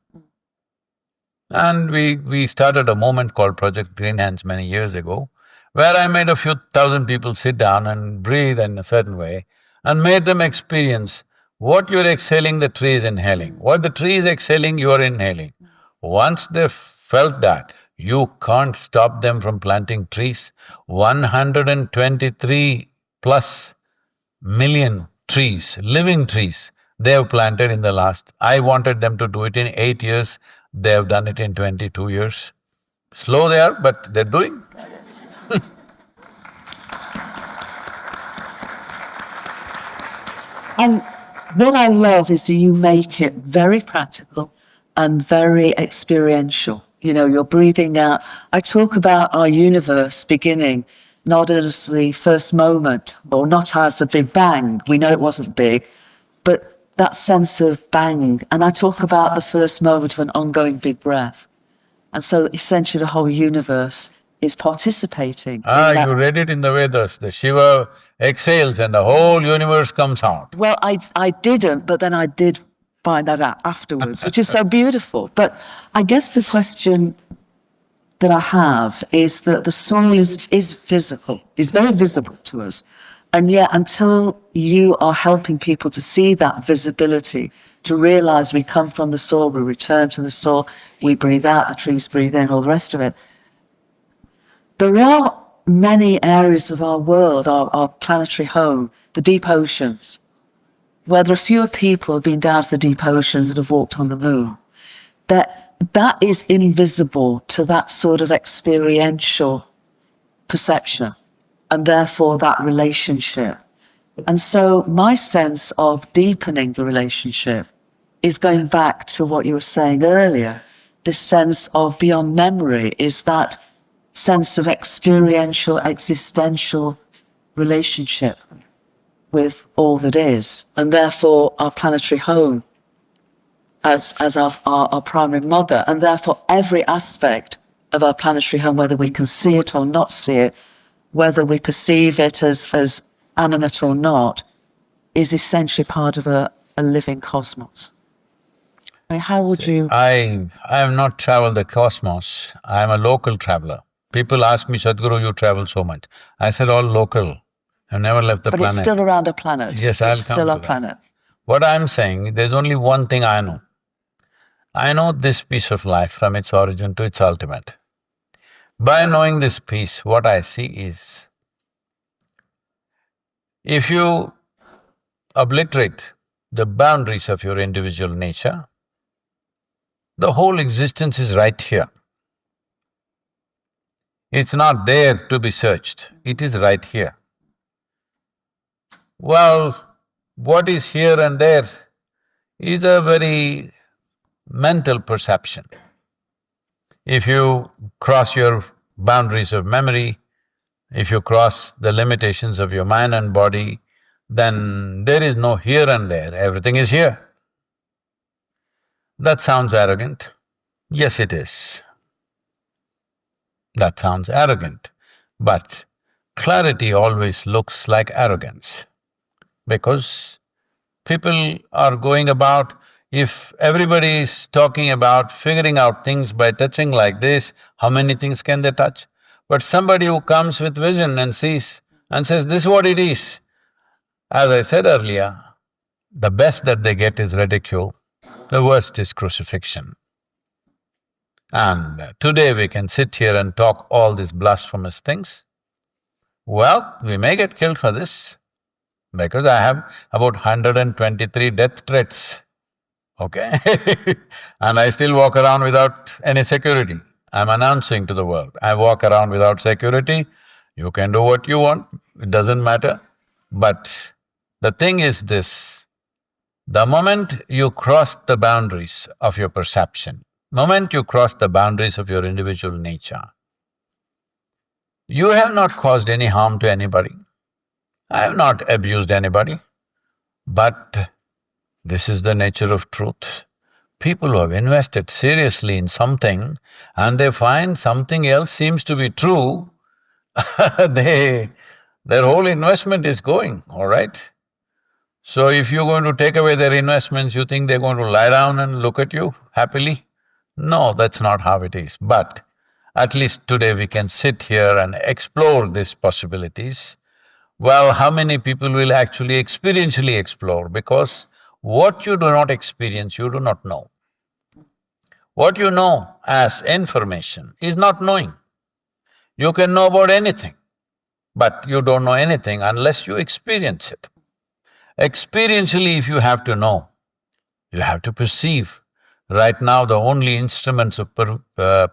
And we started a movement called Project Green Hands many years ago, where I made a few thousand people sit down and breathe in a certain way and made them experience what you're exhaling, the tree is inhaling. What the tree is exhaling, you're inhaling. Once they felt that, you can't stop them from planting trees. 123 plus million trees, living trees, they have planted in the last… I wanted them to do it in 8 years, they have done it in 22 years. Slow they are, but they're doing. And what I love is that you make it very practical and very experiential. You know, you're breathing out. I talk about our universe beginning not as the first moment, or not as a big bang. We know it wasn't big, but that sense of bang. And I talk about the first moment of an ongoing big breath. And so essentially the whole universe is participating. You read it in the Vedas, the Shiva exhales and the whole universe comes out. Well, I didn't, but then I did find that out afterwards, which is so beautiful. But I guess the question that I have is that the soil is physical, is very visible to us. And yet until you are helping people to see that visibility, to realize we come from the soil, we return to the soil, we breathe out, the trees breathe in, all the rest of it. There are many areas of our world, our planetary home, the deep oceans, where there are fewer people who have been down to the deep oceans and have walked on the moon. That is invisible to that sort of experiential perception, and therefore that relationship. And so my sense of deepening the relationship is going back to what you were saying earlier. This sense of beyond memory is that sense of experiential, existential relationship with all that is, and therefore our planetary home as our primary mother, and therefore every aspect of our planetary home, whether we can see it or not see it, whether we perceive it as animate or not, is essentially part of a living cosmos. I mean, how would you… I have not traveled the cosmos, I am a local traveler. People ask me, "Sadhguru, you travel so much." I said, all local. I've never left the planet. But it's still around a planet. Yes, I'll come to that. It's still a planet. What I'm saying, there's only one thing I know. I know this piece of life from its origin to its ultimate. By knowing this piece, what I see is, if you obliterate the boundaries of your individual nature, the whole existence is right here. It's not there to be searched, it is right here. Well, what is here and there is a very mental perception. If you cross your boundaries of memory, if you cross the limitations of your mind and body, then there is no here and there, everything is here. That sounds arrogant. Yes, it is. That sounds arrogant, but clarity always looks like arrogance, because people are going about, if everybody is talking about figuring out things by touching like this, how many things can they touch? But somebody who comes with vision and sees and says, this is what it is, as I said earlier, the best that they get is ridicule, the worst is crucifixion. And today we can sit here and talk all these blasphemous things. Well, we may get killed for this, because I have about 123 death threats, okay? And I still walk around without any security. I'm announcing to the world, I walk around without security, you can do what you want, it doesn't matter. But the thing is this, the moment you cross the boundaries of your perception, moment you cross the boundaries of your individual nature, you have not caused any harm to anybody. I have not abused anybody, but this is the nature of truth. People who have invested seriously in something and they find something else seems to be true, their whole investment is going, all right? So if you're going to take away their investments, you think they're going to lie down and look at you happily? No, that's not how it is. But at least today we can sit here and explore these possibilities. Well, how many people will actually experientially explore? Because what you do not experience, you do not know. What you know as information is not knowing. You can know about anything, but you don't know anything unless you experience it. Experientially, if you have to know, you have to perceive. Right now, the only instruments of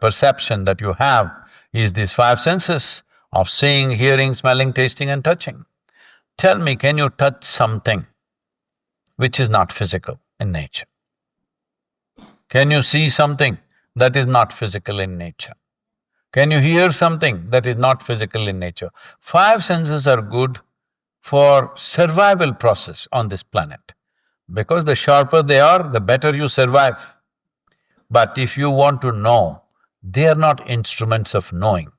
perception that you have is these five senses of seeing, hearing, smelling, tasting and touching. Tell me, can you touch something which is not physical in nature? Can you see something that is not physical in nature? Can you hear something that is not physical in nature? Five senses are good for survival process on this planet, because the sharper they are, the better you survive. But if you want to know, they are not instruments of knowing.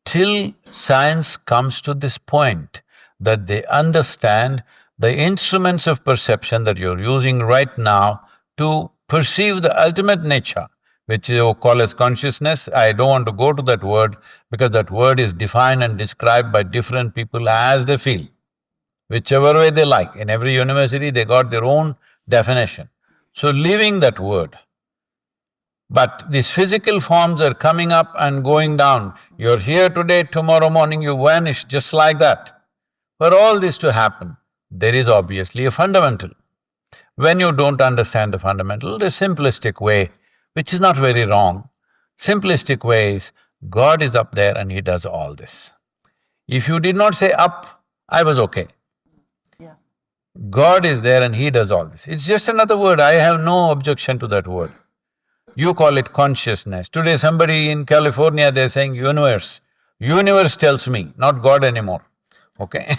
Till science comes to this point that they understand the instruments of perception that you're using right now to perceive the ultimate nature, which you call as consciousness. I don't want to go to that word because that word is defined and described by different people as they feel, whichever way they like. In every university, they got their own definition. So leaving that word, but these physical forms are coming up and going down. You're here today, tomorrow morning you vanish just like that. For all this to happen, there is obviously a fundamental. When you don't understand the fundamental, the simplistic way, which is not very wrong, simplistic way is, God is up there and He does all this. If you did not say up, I was okay. Yeah. God is there and He does all this. It's just another word, I have no objection to that word. You call it consciousness. Today somebody in California, they're saying universe. Universe tells me, not God anymore, okay?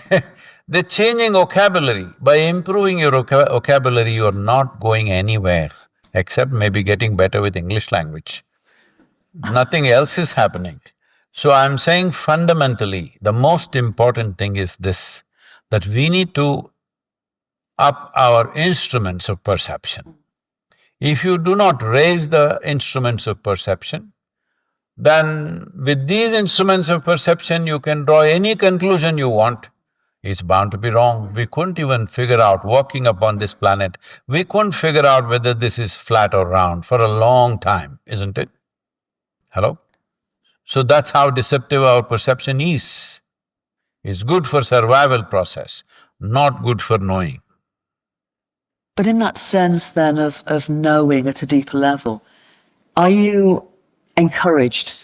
They're changing vocabulary. By improving your vocabulary, you're not going anywhere, except maybe getting better with English language. Nothing else is happening. So I'm saying fundamentally, the most important thing is this, that we need to up our instruments of perception. If you do not raise the instruments of perception, then with these instruments of perception you can draw any conclusion you want. It's bound to be wrong. We couldn't even figure out, walking upon this planet, we couldn't figure out whether this is flat or round for a long time, isn't it? Hello? So that's how deceptive our perception is. It's good for survival process, not good for knowing. But in that sense then of knowing at a deeper level, are you encouraged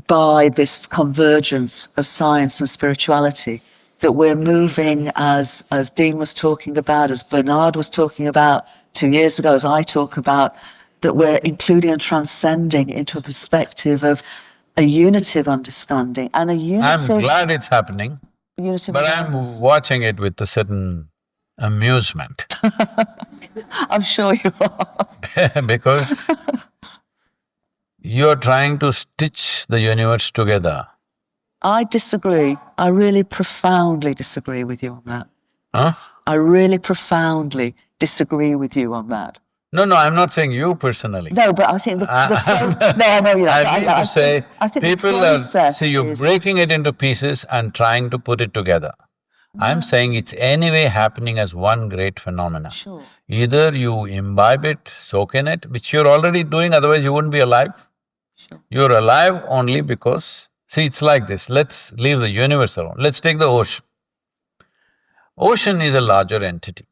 by this convergence of science and spirituality, that we're moving, as Dean was talking about, as Bernard was talking about 2 years ago, as I talk about, that we're including and transcending into a perspective of a unity of understanding and a unity. I'm glad it's happening, but I'm watching it with a certain amusement. I'm sure you are. Because you're trying to stitch the universe together. I disagree. I really profoundly disagree with you on that. Huh? I really profoundly disagree with you on that. No, I'm not saying you personally. No, but I think no, I know you're not. I mean to say, I think people are… See, you're breaking it into pieces and trying to put it together. I'm saying it's anyway happening as one great phenomena. Sure. Either you imbibe it, soak in it, which you're already doing, otherwise you wouldn't be alive. Sure. You're alive only because… See, it's like this, let's leave the universe alone. Let's take the ocean. Ocean is a larger entity,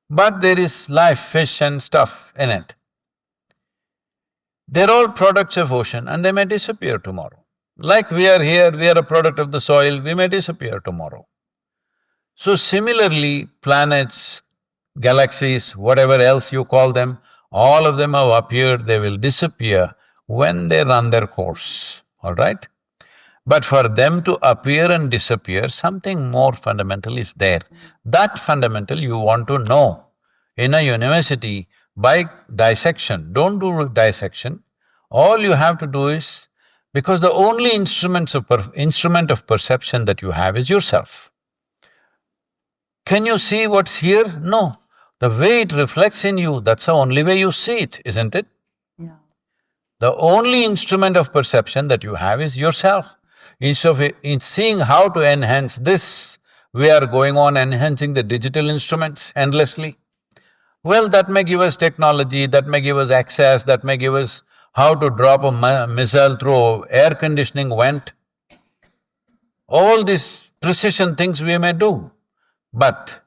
but there is life, fish and stuff in it. They're all products of ocean and they may disappear tomorrow. Like we are here, we are a product of the soil, we may disappear tomorrow. So similarly, planets, galaxies, whatever else you call them, all of them have appeared, they will disappear when they run their course, all right? But for them to appear and disappear, something more fundamental is there. That fundamental you want to know. In a university, by dissection, don't do dissection, all you have to do is… Because the only instrument of perception that you have is yourself. Can you see what's here? No. The way it reflects in you, that's the only way you see it, isn't it? Yeah. The only instrument of perception that you have is yourself. In seeing how to enhance this, we are going on enhancing the digital instruments endlessly. Well, that may give us technology, that may give us access, that may give us how to drop a missile through air conditioning vent. All these precision things we may do, but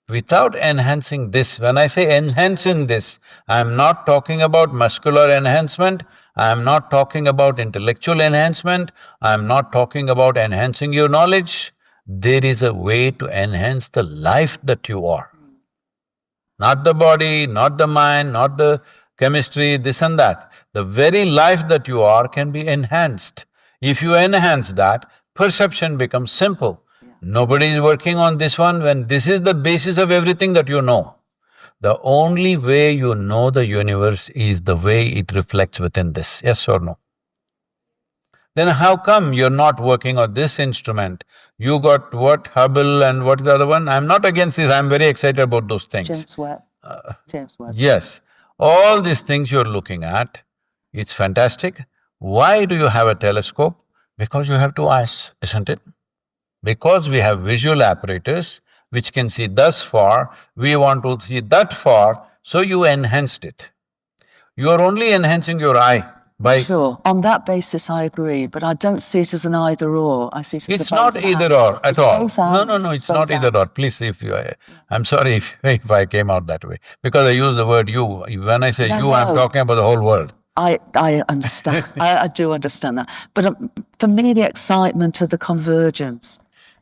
without enhancing this… When I say enhancing this, I'm not talking about muscular enhancement, I'm not talking about intellectual enhancement, I'm not talking about enhancing your knowledge. There is a way to enhance the life that you are. Not the body, not the mind, not the chemistry, this and that. The very life that you are can be enhanced. If you enhance that, perception becomes simple. Nobody is working on this one when this is the basis of everything that you know. The only way you know the universe is the way it reflects within this, yes or no? Then how come you're not working on this instrument? You got what, Hubble and what is the other one? I'm not against this, I'm very excited about those things. James Webb. Yes. All these things you're looking at, it's fantastic. Why do you have a telescope? Because you have two eyes, isn't it? Because we have visual apparatus which can see thus far, we want to see that far, so you enhanced it. You are only enhancing your eye by… Sure, on that basis I agree, but I don't see it as an either or, I see it as It's not either or at all. No, it's not either or. Please, if you… I'm sorry if I came out that way, because I use the word you. When I say you, I'm talking about the whole world. I understand, I do understand that. But for me, the excitement of the convergence…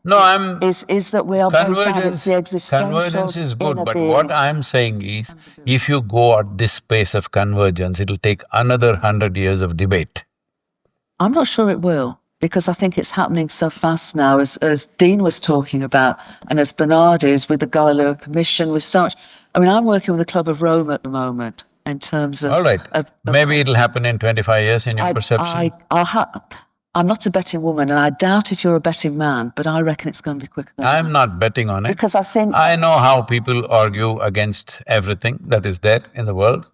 No, I'm… is that we are both the existential… Convergence is good, but what I'm saying is, if you go at this pace of convergence, it'll take another 100 years of debate. I'm not sure it will, because I think it's happening so fast now, as Dean was talking about, and as Bernard is with the Galileo Commission, with so much… I mean, I'm working with the Club of Rome at the moment, in terms of… All right, maybe it'll happen in 25 years in your perception. I'm not a betting woman, and I doubt if you're a betting man, but I reckon it's going to be quicker than I'm not betting on it. Because I think… I know how people argue against everything that is there in the world.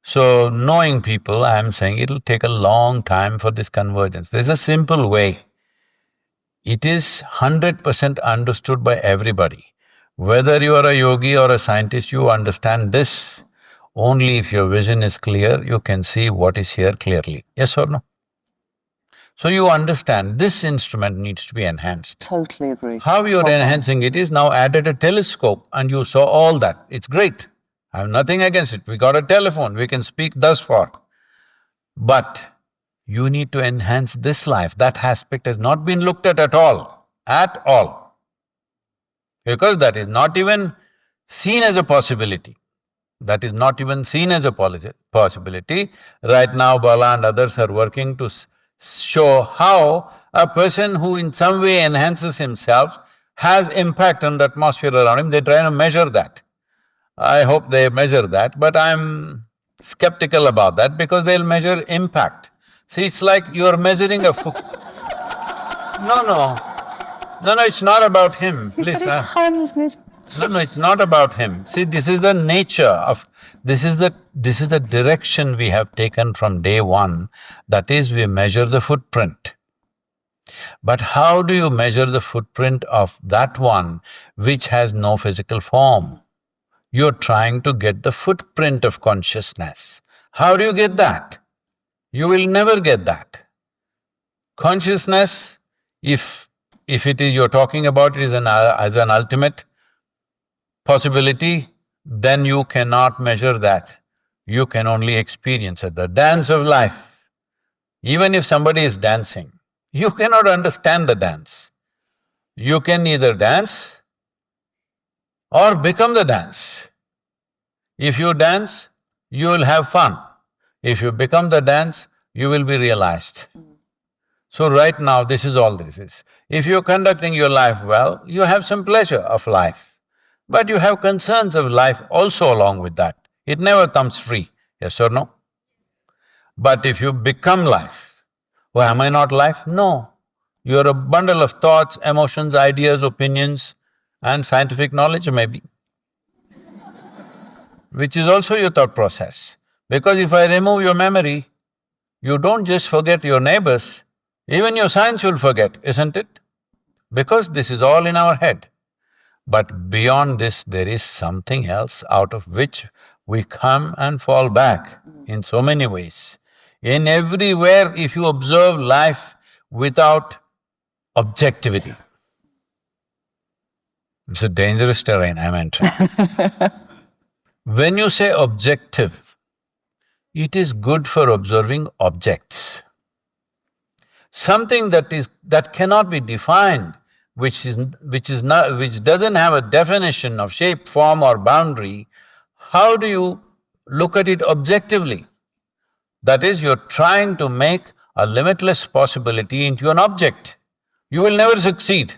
So, knowing people, I'm saying it'll take a long time for this convergence. There's a simple way. It is 100% understood by everybody. Whether you are a yogi or a scientist, you understand this. Only if your vision is clear, you can see what is here clearly. Yes or no? So you understand this instrument needs to be enhanced. Totally agree. How you're enhancing it is now added a telescope and you saw all that. It's great. I have nothing against it. We got a telephone, we can speak thus far. But You need to enhance this life. That aspect has not been looked at all, at all. Because that is not even seen as a possibility. That is not even seen as a possibility. Right now, Bala and others are working to show how a person who in some way enhances himself has impact on the atmosphere around him. They're trying to measure that. I hope they measure that, but I'm skeptical about that because they'll measure impact. See, it's like you're measuring a No, no. No, no, it's not about him, please. He's got his hands… No, it's not about him. See, this is the nature of… this is the direction we have taken from day one. That is, we measure the footprint. But how do you measure the footprint of that one which has no physical form? You're trying to get the footprint of consciousness. How do you get that? You will never get that. Consciousness, if it is you're talking about it as an ultimate possibility, then you cannot measure that. You can only experience it. The dance of life, even if somebody is dancing, you cannot understand the dance. You can either dance or become the dance. If you dance, you will have fun. If you become the dance, you will be realized. So right now, this is all this is. If you're conducting your life well, you have some pleasure of life, but you have concerns of life also along with that. It never comes free, yes or no? But if you become life, oh, am I not life? No. You're a bundle of thoughts, emotions, ideas, opinions and scientific knowledge maybe, which is also your thought process. Because if I remove your memory, you don't just forget your neighbors, even your science will forget, isn't it? Because this is all in our head. But beyond this, there is something else out of which we come and fall back in so many ways. In everywhere, if you observe life without objectivity, it's a dangerous terrain I'm entering. When you say objective, it is good for observing objects. Something that cannot be defined, which doesn't have a definition of shape, form or boundary, how do you look at it objectively? That is, you're trying to make a limitless possibility into an object. You will never succeed.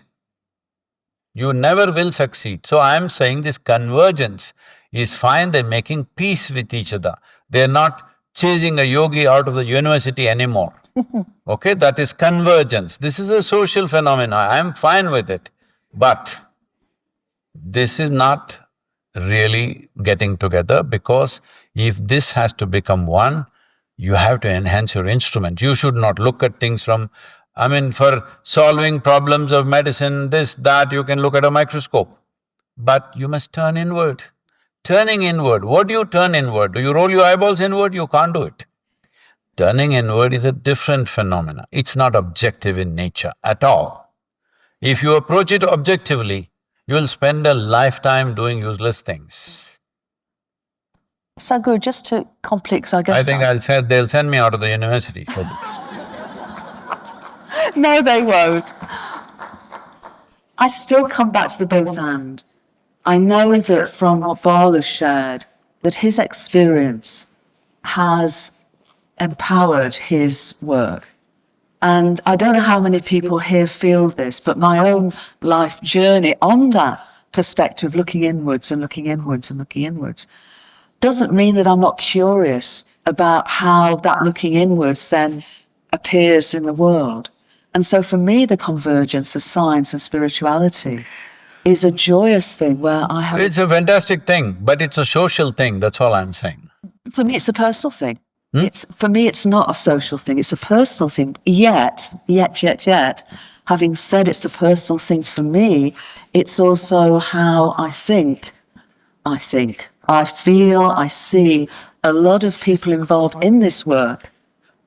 You never will succeed. So I'm saying this convergence is fine, they're making peace with each other. They're not chasing a yogi out of the university anymore. Okay, that is convergence. This is a social phenomenon, I'm fine with it. But this is not really getting together, because if this has to become one, you have to enhance your instrument. You should not look at things from… for solving problems of medicine, this, that, you can look at a microscope. But you must turn inward. Turning inward, what do you turn inward? Do you roll your eyeballs inward? You can't do it. Turning inward is a different phenomena. It's not objective in nature at all. If you approach it objectively, you'll spend a lifetime doing useless things. Sadhguru, just to complete, because I guess… I think they'll send me out of the university for this. No, they won't. I still come back to the both and. I know that from what Bala shared, that his experience has empowered his work. And I don't know how many people here feel this, but my own life journey on that perspective, looking inwards and looking inwards and looking inwards, doesn't mean that I'm not curious about how that looking inwards then appears in the world. And so for me, the convergence of science and spirituality is a joyous thing where I have… It's a fantastic thing, but it's a social thing, that's all I'm saying. For me, it's a personal thing. For me, it's not a social thing, it's a personal thing. Yet, having said it's a personal thing for me, it's also how I think, I feel, I see a lot of people involved in this work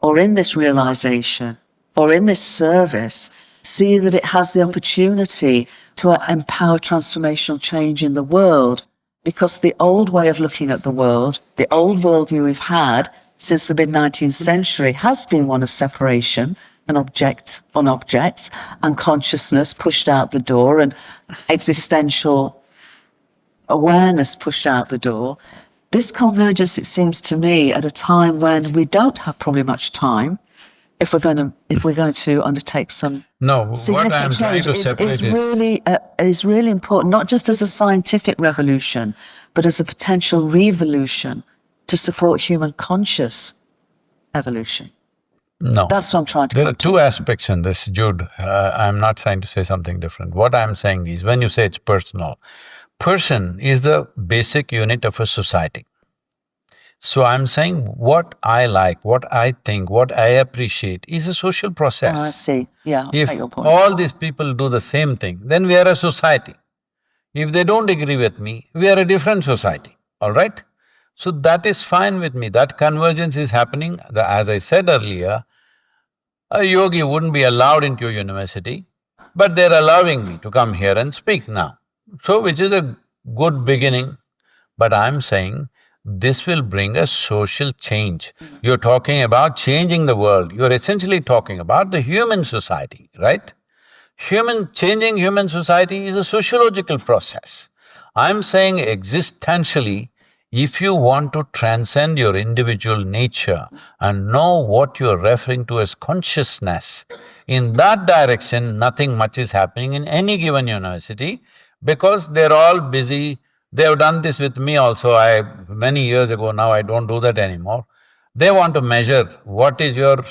or in this realization or in this service see that it has the opportunity to empower transformational change in the world, because the old way of looking at the world, the old worldview we've had, since the mid-19th century has been one of separation and objects and consciousness pushed out the door and existential awareness pushed out the door. This convergence, it seems to me, at a time when we don't have probably much time, if we're going to undertake some what I'm trying to separate is really important, not just as a scientific revolution, but as a potential revolution to support human conscious evolution. No. That's what I'm trying to There are two aspects in this, Jude. I'm not trying to say something different. What I'm saying is, when you say it's personal, person is the basic unit of a society. So I'm saying what I like, what I think, what I appreciate is a social process. Oh, I see. Yeah, I If take your point. all these people do the same thing, then we are a society. If they don't agree with me, we are a different society, all right? So that is fine with me, that convergence is happening. As I said earlier, a yogi wouldn't be allowed into your university, but they're allowing me to come here and speak now. So which is a good beginning, but I'm saying this will bring a social change. You're talking about changing the world, you're essentially talking about the human society, right? Changing human society is a sociological process. I'm saying existentially, if you want to transcend your individual nature and know what you're referring to as consciousness, in that direction, nothing much is happening in any given university because they're all busy. They have done this with me also, many years ago, now I don't do that anymore. They want to measure what is your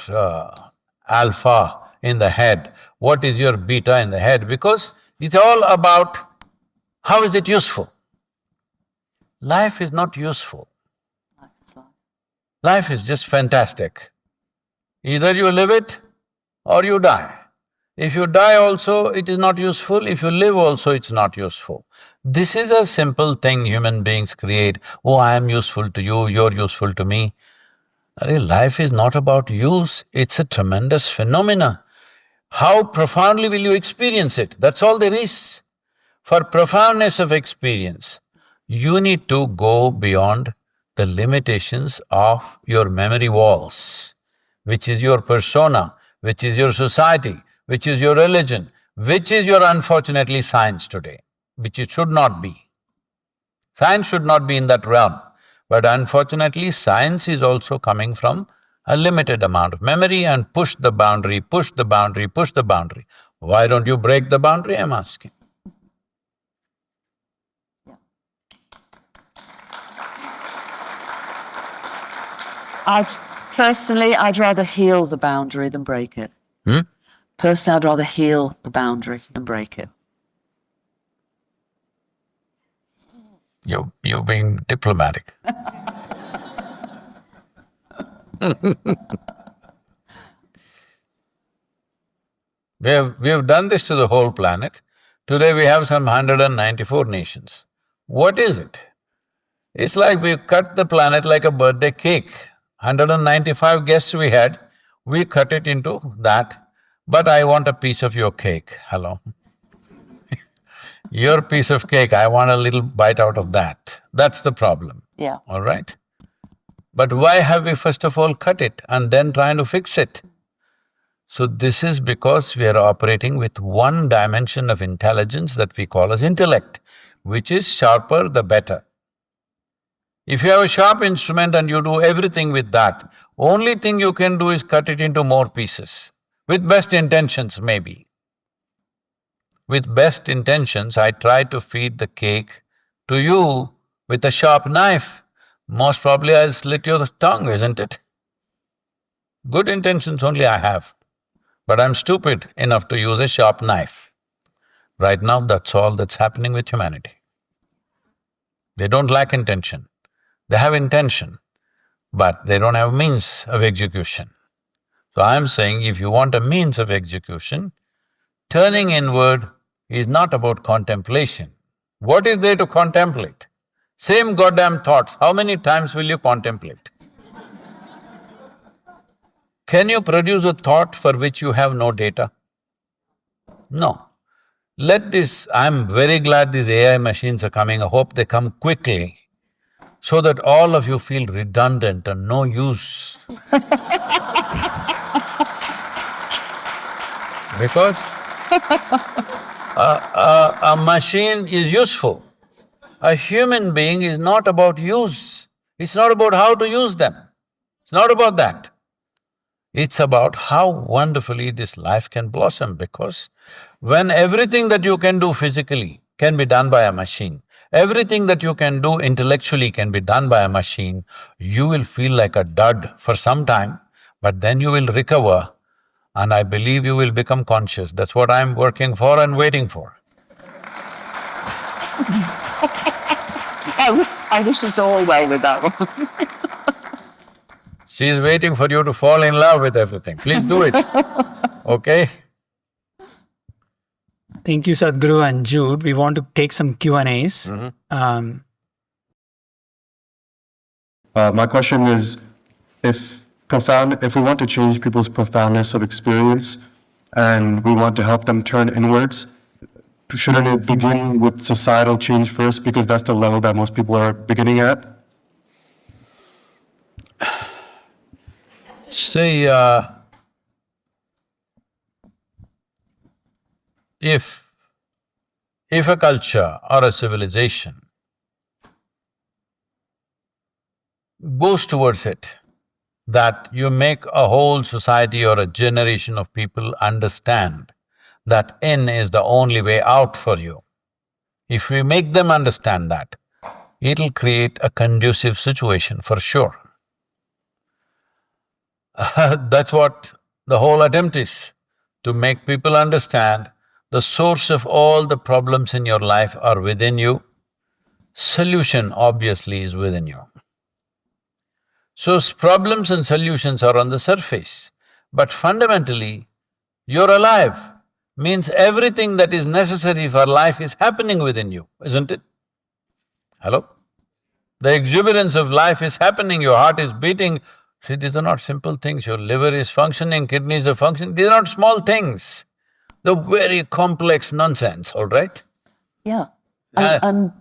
alpha in the head, what is your beta in the head, because it's all about how is it useful. Life is not useful. Life is just fantastic. Either you live it or you die. If you die also, it is not useful, if you live also, it's not useful. This is a simple thing human beings create. Oh, I am useful to you, you're useful to me. Life is not about use, it's a tremendous phenomena. How profoundly will you experience it? That's all there is. For profoundness of experience, you need to go beyond the limitations of your memory walls, which is your persona, which is your society, which is your religion, which is your unfortunately science today, which it should not be. Science should not be in that realm, but unfortunately science is also coming from a limited amount of memory and push the boundary, push the boundary, push the boundary. Why don't you break the boundary, I'm asking? Personally, I'd rather heal the boundary than break it. Personally, I'd rather heal the boundary than break it. You're being diplomatic. We have done this to the whole planet. Today we have some 194 nations. What is it? It's like we cut the planet like a birthday cake. 195 guests we had, we cut it into that. But I want a piece of your cake, hello. Your piece of cake, I want a little bite out of that. That's the problem. Yeah. All right? But why have we first of all cut it and then trying to fix it? So this is because we are operating with one dimension of intelligence that we call as intellect, which is sharper the better. If you have a sharp instrument and you do everything with that, only thing you can do is cut it into more pieces, with best intentions maybe. With best intentions, I try to feed the cake to you with a sharp knife. Most probably I'll slit your tongue, isn't it? Good intentions only I have, but I'm stupid enough to use a sharp knife. Right now, that's all that's happening with humanity. They don't lack intention. They have intention, but they don't have means of execution. So I'm saying if you want a means of execution, turning inward is not about contemplation. What is there to contemplate? Same goddamn thoughts, how many times will you contemplate? Can you produce a thought for which you have no data? No. I'm very glad these AI machines are coming, I hope they come quickly. so that all of you feel redundant and no use. Because a machine is useful. A human being is not about use. It's not about how to use them. It's not about that. It's about how wonderfully this life can blossom, because when everything that you can do physically can be done by a machine, everything that you can do intellectually can be done by a machine, you will feel like a dud for some time, but then you will recover and I believe you will become conscious. That's what I'm working for and waiting for. I wish us all well with that one. She's waiting for you to fall in love with everything. Please do it, okay? Thank you, Sadhguru and Jude. We want to take some Q&As. My question is, if we want to change people's profoundness of experience and we want to help them turn inwards, shouldn't it begin with societal change first, because that's the level that most people are beginning at? See, if a culture or a civilization goes towards it, that you make a whole society or a generation of people understand that in is the only way out for you. If we make them understand that, it'll create a conducive situation for sure. That's what the whole attempt is, to make people understand the source of all the problems in your life are within you. Solution obviously is within you. So problems and solutions are on the surface, but fundamentally, you're alive. Means everything that is necessary for life is happening within you, isn't it? Hello? The exuberance of life is happening, your heart is beating. See, these are not simple things. Your liver is functioning, kidneys are functioning, these are not small things. They're very complex nonsense, all right? Yeah.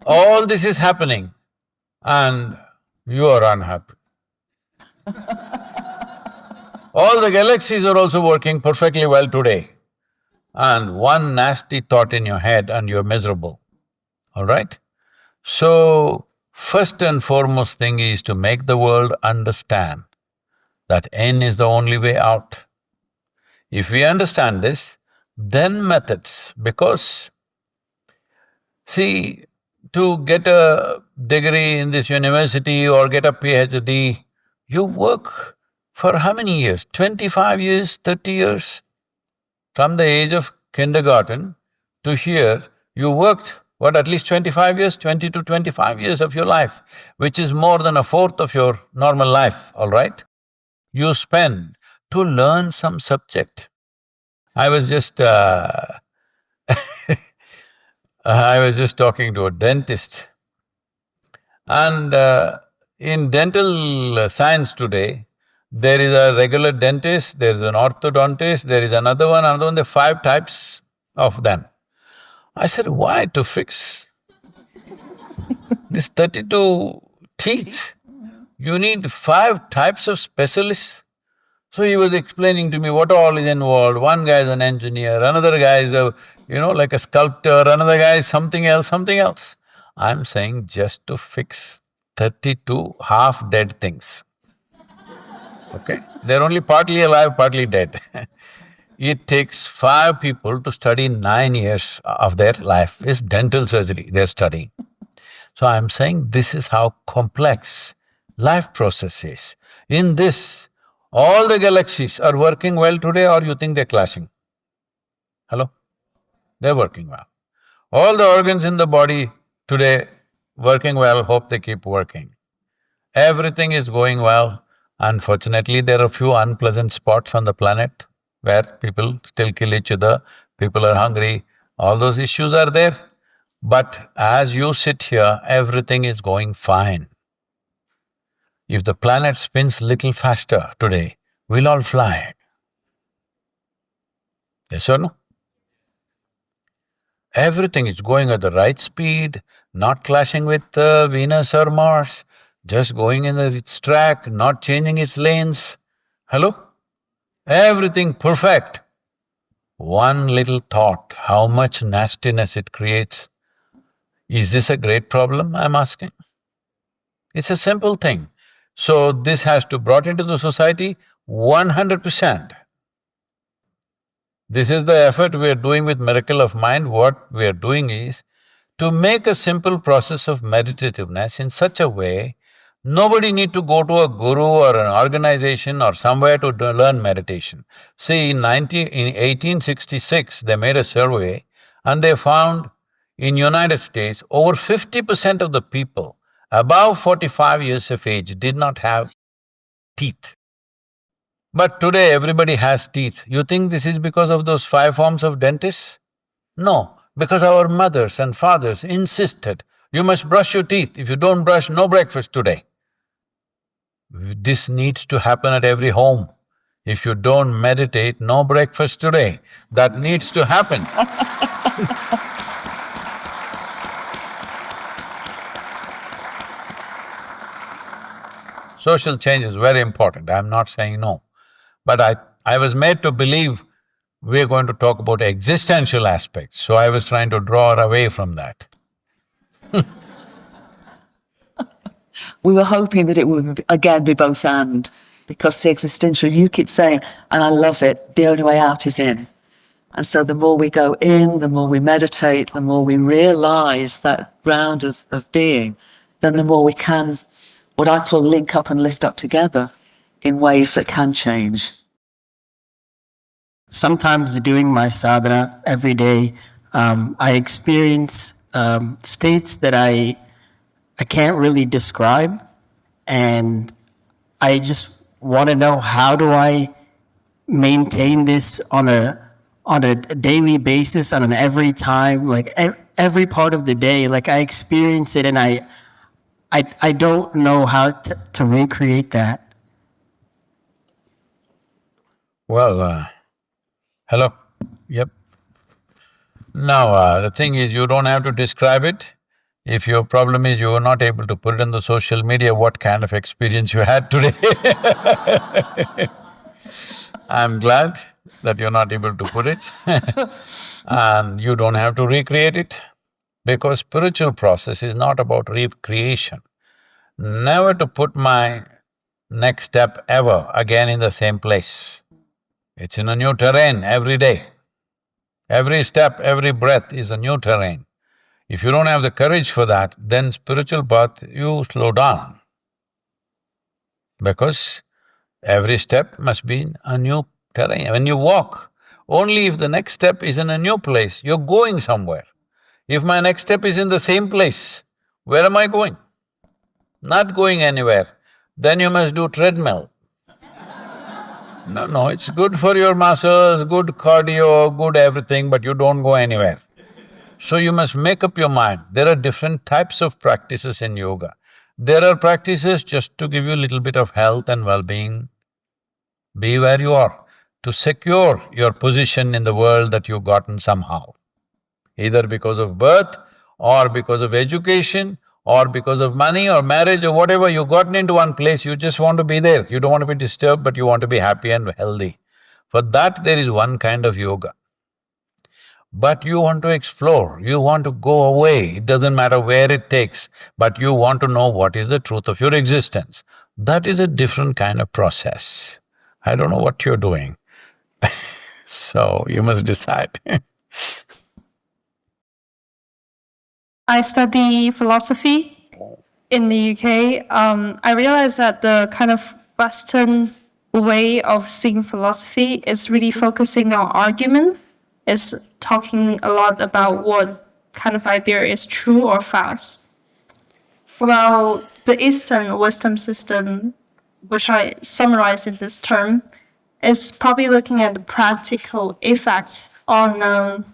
All this is happening and you are unhappy. All the galaxies are also working perfectly well today, and one nasty thought in your head and you're miserable, all right? So, first and foremost thing is to make the world understand that in is the only way out. If we understand this, then methods, because see, to get a degree in this university or get a PhD, you work for how many years? 25 years, 30 years? From the age of kindergarten to here, you worked, what, at least 25 years, 20 to 25 years of your life, which is more than a fourth of your normal life, all right? You spend to learn some subject. I was just talking to a dentist, and in dental science today, there is a regular dentist, there is an orthodontist, there is another one, there are 5 types of them. I said, why to fix this 32 teeth? You need 5 types of specialists. So he was explaining to me what all is involved. One guy is an engineer, another guy is like a sculptor, another guy is something else, something else. I'm saying just to fix 32 half-dead things, okay? They're only partly alive, partly dead. It takes 5 people to study 9 years of their life, is dental surgery they're studying. So I'm saying this is how complex life process is. In this, all the galaxies are working well today, or you think they're clashing? Hello? They're working well. All the organs in the body today working well, hope they keep working. Everything is going well. Unfortunately, there are a few unpleasant spots on the planet where people still kill each other, people are hungry, all those issues are there. But as you sit here, everything is going fine. If the planet spins little faster today, we'll all fly. Yes or no? Everything is going at the right speed, not clashing with Venus or Mars. just going in its track, not changing its lanes. Hello? Everything perfect. One little thought, how much nastiness it creates. Is this a great problem, I'm asking? It's a simple thing. So this has to brought into the society 100%. This is the effort we are doing with Miracle of Mind. What we are doing is to make a simple process of meditativeness in such a way, nobody need to go to a guru or an organization or somewhere to learn meditation. See, in 1866, they made a survey and they found in United States, over 50% of the people above 45 years of age did not have teeth. But today everybody has teeth. You think this is because of those 5 forms of dentists? No, because our mothers and fathers insisted, you must brush your teeth. If you don't brush, no breakfast today. This needs to happen at every home. If you don't meditate, no breakfast today. That needs to happen. Social change is very important, I'm not saying no. But I was made to believe we're going to talk about existential aspects, so I was trying to draw away from that. We were hoping that it would again be both and, because the existential, you keep saying, and I love it, the only way out is in. And so the more we go in, the more we meditate, the more we realise that ground of being, then the more we can, what I call link up and lift up together in ways that can change. Sometimes doing my sadhana every day, I experience states that I can't really describe, and I just want to know, how do I maintain this on a daily basis, on an every time, like every part of the day. Like I experience it and I don't know how to recreate that. Well, hello, yep. Now, the thing is, you don't have to describe it. If your problem is you are not able to put it on the social media, what kind of experience you had today? I'm glad that you're not able to put it and you don't have to recreate it, because spiritual process is not about recreation. Never to put my next step ever again in the same place. It's in a new terrain every day. Every step, every breath is a new terrain. If you don't have the courage for that, then spiritual path, you slow down. Because every step must be in a new terrain. When you walk, only if the next step is in a new place, you're going somewhere. If my next step is in the same place, where am I going? Not going anywhere. Then you must do treadmill. No, it's good for your muscles, good cardio, good everything, but you don't go anywhere. So you must make up your mind. There are different types of practices in yoga. There are practices just to give you a little bit of health and well-being. Be where you are, to secure your position in the world that you've gotten somehow. Either because of birth, or because of education, or because of money or marriage or whatever, you've gotten into one place, you just want to be there. You don't want to be disturbed, but you want to be happy and healthy. For that, there is one kind of yoga. But you want to explore, you want to go away, it doesn't matter where it takes, but you want to know what is the truth of your existence. That is a different kind of process. I don't know what you're doing so you must decide. I study philosophy in the UK. I realized that the kind of Western way of seeing philosophy is really focusing on argument, is talking a lot about what kind of idea is true or false. While the Eastern wisdom system, which I summarize in this term, is probably looking at the practical effects on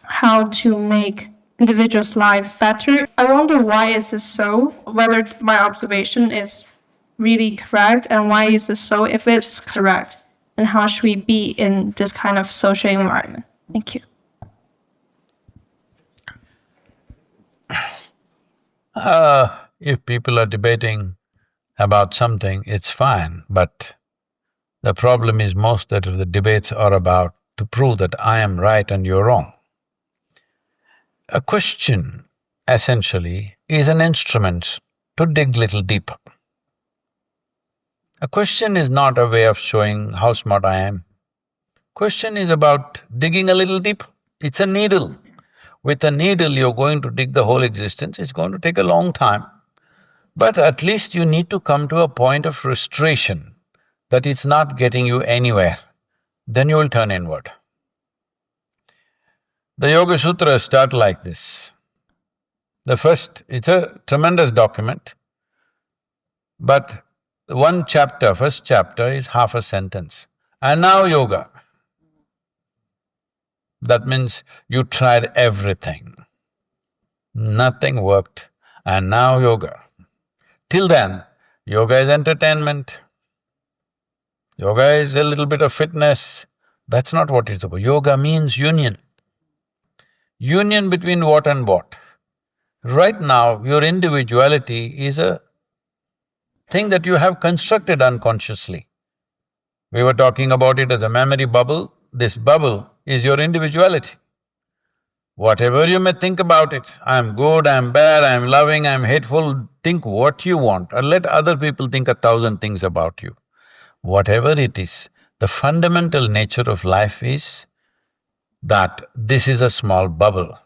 how to make individuals' life better. I wonder why is this so, whether my observation is really correct, and why is this so if it's correct, and how should we be in this kind of social environment? Thank you. If people are debating about something, it's fine, but the problem is most that the debates are about to prove that I am right and you're wrong. A question, essentially, is an instrument to dig little deeper. A question is not a way of showing how smart I am. Question is about digging a little deeper. It's a needle. With a needle, you're going to dig the whole existence, it's going to take a long time. But at least you need to come to a point of frustration that it's not getting you anywhere. Then you will turn inward. The Yoga Sutras start like this. The first, it's a tremendous document, but one chapter, first chapter is half a sentence. And now yoga. That means you tried everything, nothing worked, and now yoga. Till then, yoga is entertainment, yoga is a little bit of fitness. That's not what it's about. Yoga means union. Union between what and what? Right now, your individuality is a thing that you have constructed unconsciously. We were talking about it as a memory bubble. This bubble is your individuality. Whatever you may think about it, I'm good, I'm bad, I'm loving, I'm hateful, think what you want, or let other people think 1,000 things about you. Whatever it is, the fundamental nature of life is that this is a small bubble.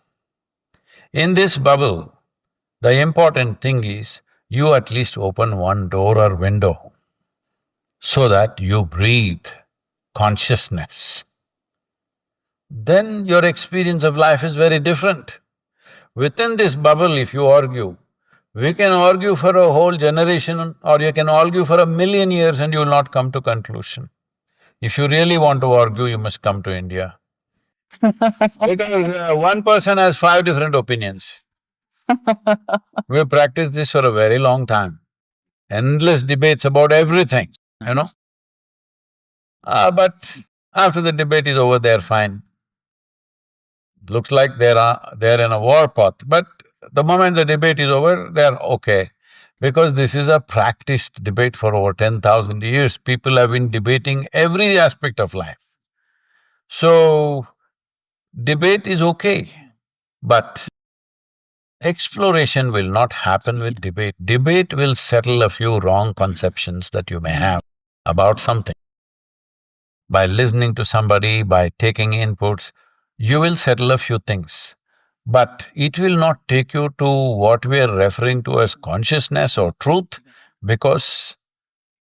In this bubble, the important thing is you at least open one door or window so that you breathe consciousness. Then your experience of life is very different. Within this bubble, if you argue, we can argue for a whole generation or you can argue for 1,000,000 years and you will not come to conclusion. If you really want to argue, you must come to India. Because one person has 5 different opinions. We've practiced this for a very long time. Endless debates about everything, you know. But after the debate is over, they're fine. Looks like they're in a war path, but the moment the debate is over, they're okay. Because this is a practiced debate for over 10,000 years, people have been debating every aspect of life. So, debate is okay, but exploration will not happen with debate. Debate will settle a few wrong conceptions that you may have about something. By listening to somebody, by taking inputs, you will settle a few things. But it will not take you to what we are referring to as consciousness or truth, because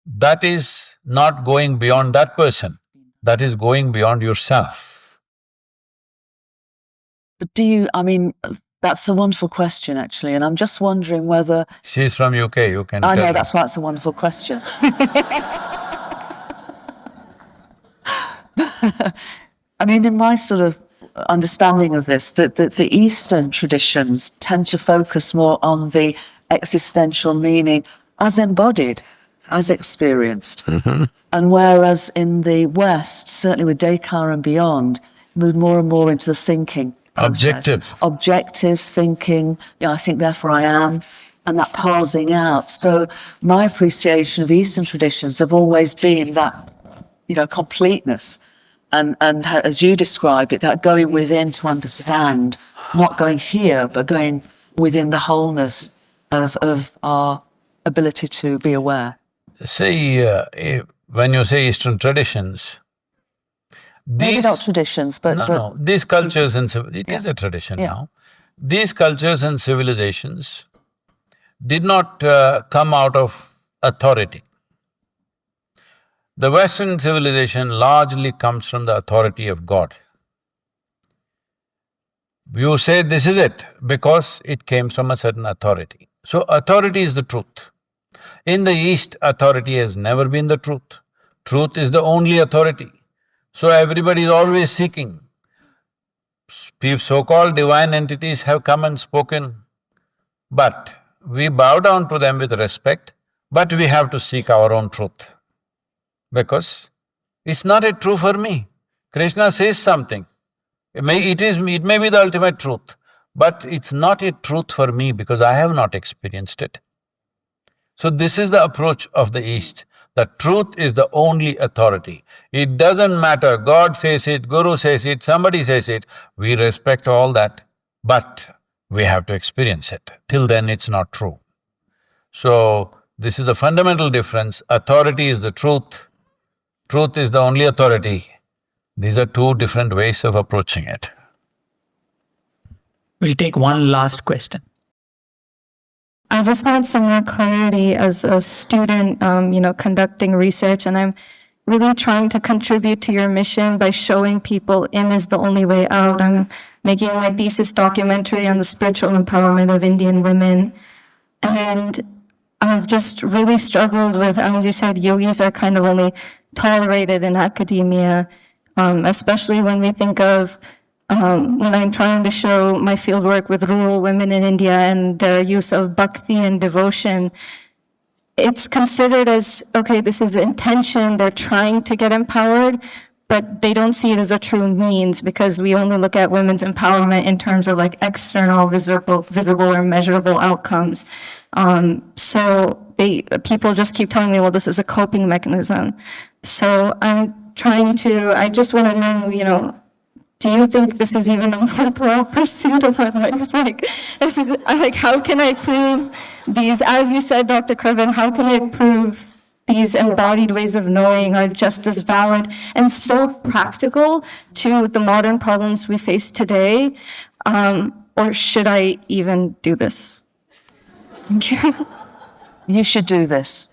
that is not going beyond that person, that is going beyond yourself. But that's a wonderful question actually, and I'm just wondering whether… She's from UK, you can I tell know, her. that's why it's a wonderful question. In my sort of understanding of this, that the Eastern traditions tend to focus more on the existential meaning as embodied, as experienced. And whereas in the West, certainly with Descartes and beyond, move more and more into the thinking process. Objective thinking, I think therefore I am, and that parsing out. So my appreciation of Eastern traditions have always been that, completeness. And as you describe it, that going within to understand, not going here, but going within the wholeness of our ability to be aware. See, when you say Eastern traditions, Maybe not traditions, but… No, these cultures and… it is a tradition now. These cultures and civilizations did not come out of authority. The Western civilization largely comes from the authority of God. You say this is it because it came from a certain authority. So authority is the truth. In the East, authority has never been the truth. Truth is the only authority. So everybody is always seeking. So-called divine entities have come and spoken, but we bow down to them with respect, but we have to seek our own truth. Because it's not a true for me. Krishna says something, it may be the ultimate truth, but it's not a truth for me because I have not experienced it. So this is the approach of the East. The truth is the only authority. It doesn't matter, God says it, Guru says it, somebody says it, we respect all that, but we have to experience it. Till then it's not true. So, this is the fundamental difference. Authority is the truth, truth is the only authority. These are two different ways of approaching it. We'll take one last question. I just want some more clarity as a student, conducting research, and I'm really trying to contribute to your mission by showing people in is the only way out. I'm making my thesis documentary on the spiritual empowerment of Indian women, and I've just really struggled with, as you said, yogis are kind of only tolerated in academia, especially when we think of when I'm trying to show my fieldwork with rural women in India and their use of bhakti and devotion. It's considered as, okay, this is intention, they're trying to get empowered, but they don't see it as a true means because we only look at women's empowerment in terms of like external, visible or measurable outcomes. So people just keep telling me, well, this is a coping mechanism. So I just want to know, do you think this is even a worthwhile pursuit of my life? Like, how can I prove these, as you said, Dr. Currivan, how can I prove these embodied ways of knowing are just as valid and so practical to the modern problems we face today? Or should I even do this? Thank you. You should do this.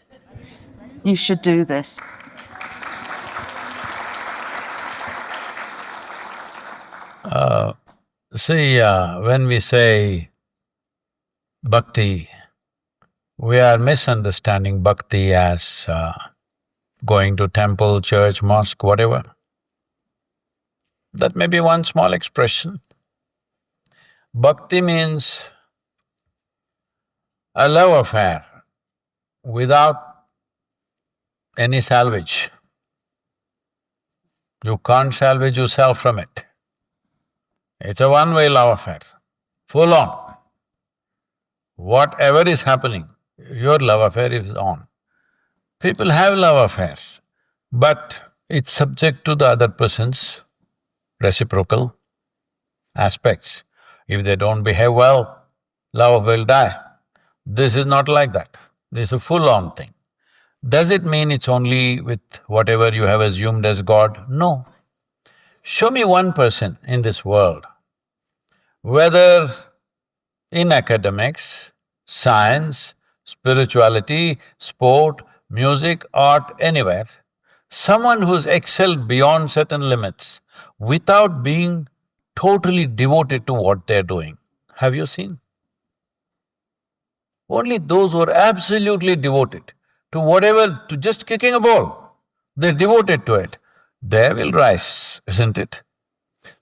You should do this. When we say bhakti, we are misunderstanding bhakti as going to temple, church, mosque, whatever. That may be one small expression. Bhakti means a love affair without any salvage. You can't salvage yourself from it. It's a one-way love affair, full on. Whatever is happening, your love affair is on. People have love affairs, but it's subject to the other person's reciprocal aspects. If they don't behave well, love will die. This is not like that. This is a full-on thing. Does it mean it's only with whatever you have assumed as God? No. Show me one person in this world, whether in academics, science, spirituality, sport, music, art, anywhere, someone who's excelled beyond certain limits without being totally devoted to what they're doing. Have you seen? Only those who are absolutely devoted to whatever, to just kicking a ball, they're devoted to it, they will rise, isn't it?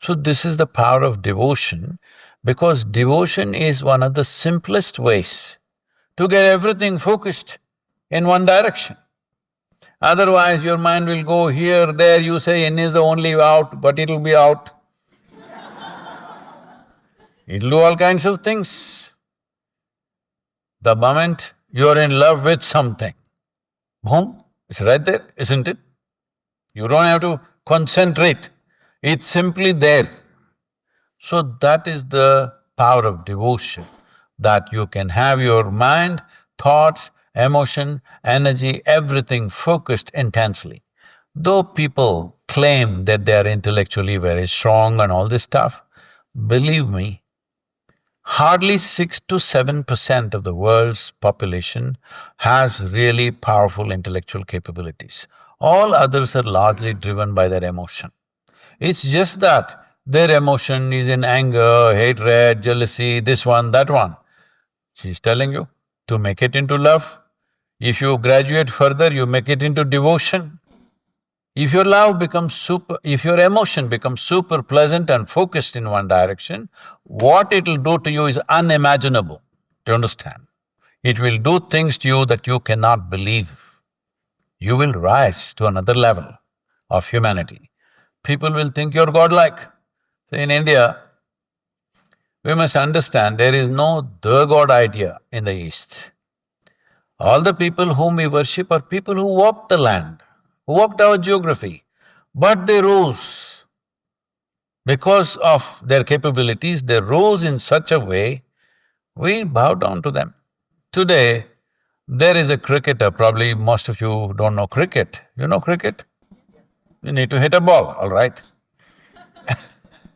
So this is the power of devotion, because devotion is one of the simplest ways to get everything focused in one direction. Otherwise, your mind will go here, there, you say in is the only out, but it'll be out. It'll do all kinds of things. The moment you're in love with something, boom, it's right there, isn't it? You don't have to concentrate, it's simply there. So that is the power of devotion, that you can have your mind, thoughts, emotion, energy, everything focused intensely. Though people claim that they are intellectually very strong and all this stuff, believe me, hardly 6 to 7% of the world's population has really powerful intellectual capabilities. All others are largely driven by their emotion. It's just that their emotion is in anger, hatred, jealousy, this one, that one. She's telling you to make it into love. If you graduate further, you make it into devotion. If your emotion becomes super pleasant and focused in one direction, what it'll do to you is unimaginable, do you understand? It will do things to you that you cannot believe. You will rise to another level of humanity. People will think you're godlike. So in India, we must understand there is no the God idea in the East. All the people whom we worship are people who walked the land, who walked our geography, but they rose. Because of their capabilities, they rose in such a way, we bow down to them. Today, there is a cricketer, probably most of you don't know cricket. You know cricket? You need to hit a ball, all right?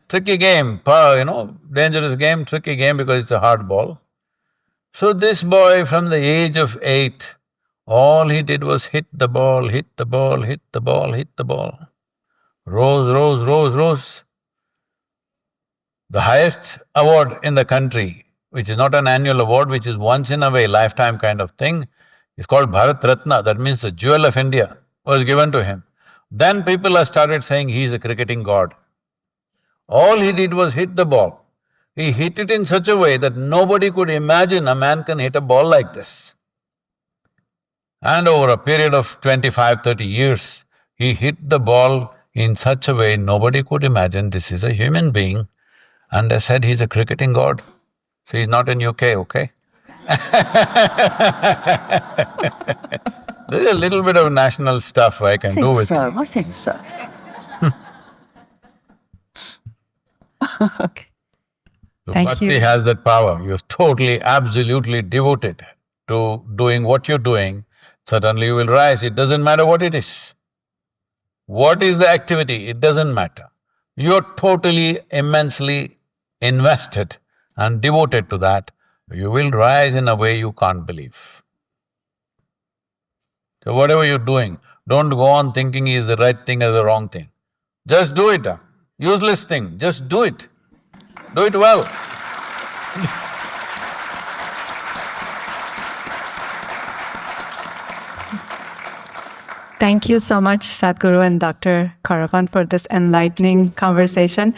Tricky game, dangerous game, tricky game because it's a hard ball. So this boy from the age of 8, all he did was hit the ball, hit the ball, hit the ball, hit the ball. Rose, rose, rose, rose. The highest award in the country, which is not an annual award, which is once in a way, lifetime kind of thing, is called Bharat Ratna, that means the jewel of India, was given to him. Then people have started saying he's a cricketing god. All he did was hit the ball. He hit it in such a way that nobody could imagine a man can hit a ball like this. And over a period of 25, 30 years, he hit the ball in such a way nobody could imagine this is a human being. And they said he's a cricketing god. So he's not in UK, okay? There's a little bit of national stuff I can do with it. I think so. So Bhakti has that power. You're totally, absolutely devoted to doing what you're doing, suddenly you will rise. It doesn't matter what it is. What is the activity? It doesn't matter. You're totally, immensely invested and devoted to that, you will rise in a way you can't believe. So whatever you're doing, don't go on thinking is the right thing or the wrong thing. Just do it, useless thing, just do it. Do it well. Thank you so much, Sadhguru and Dr. Currivan, for this enlightening conversation.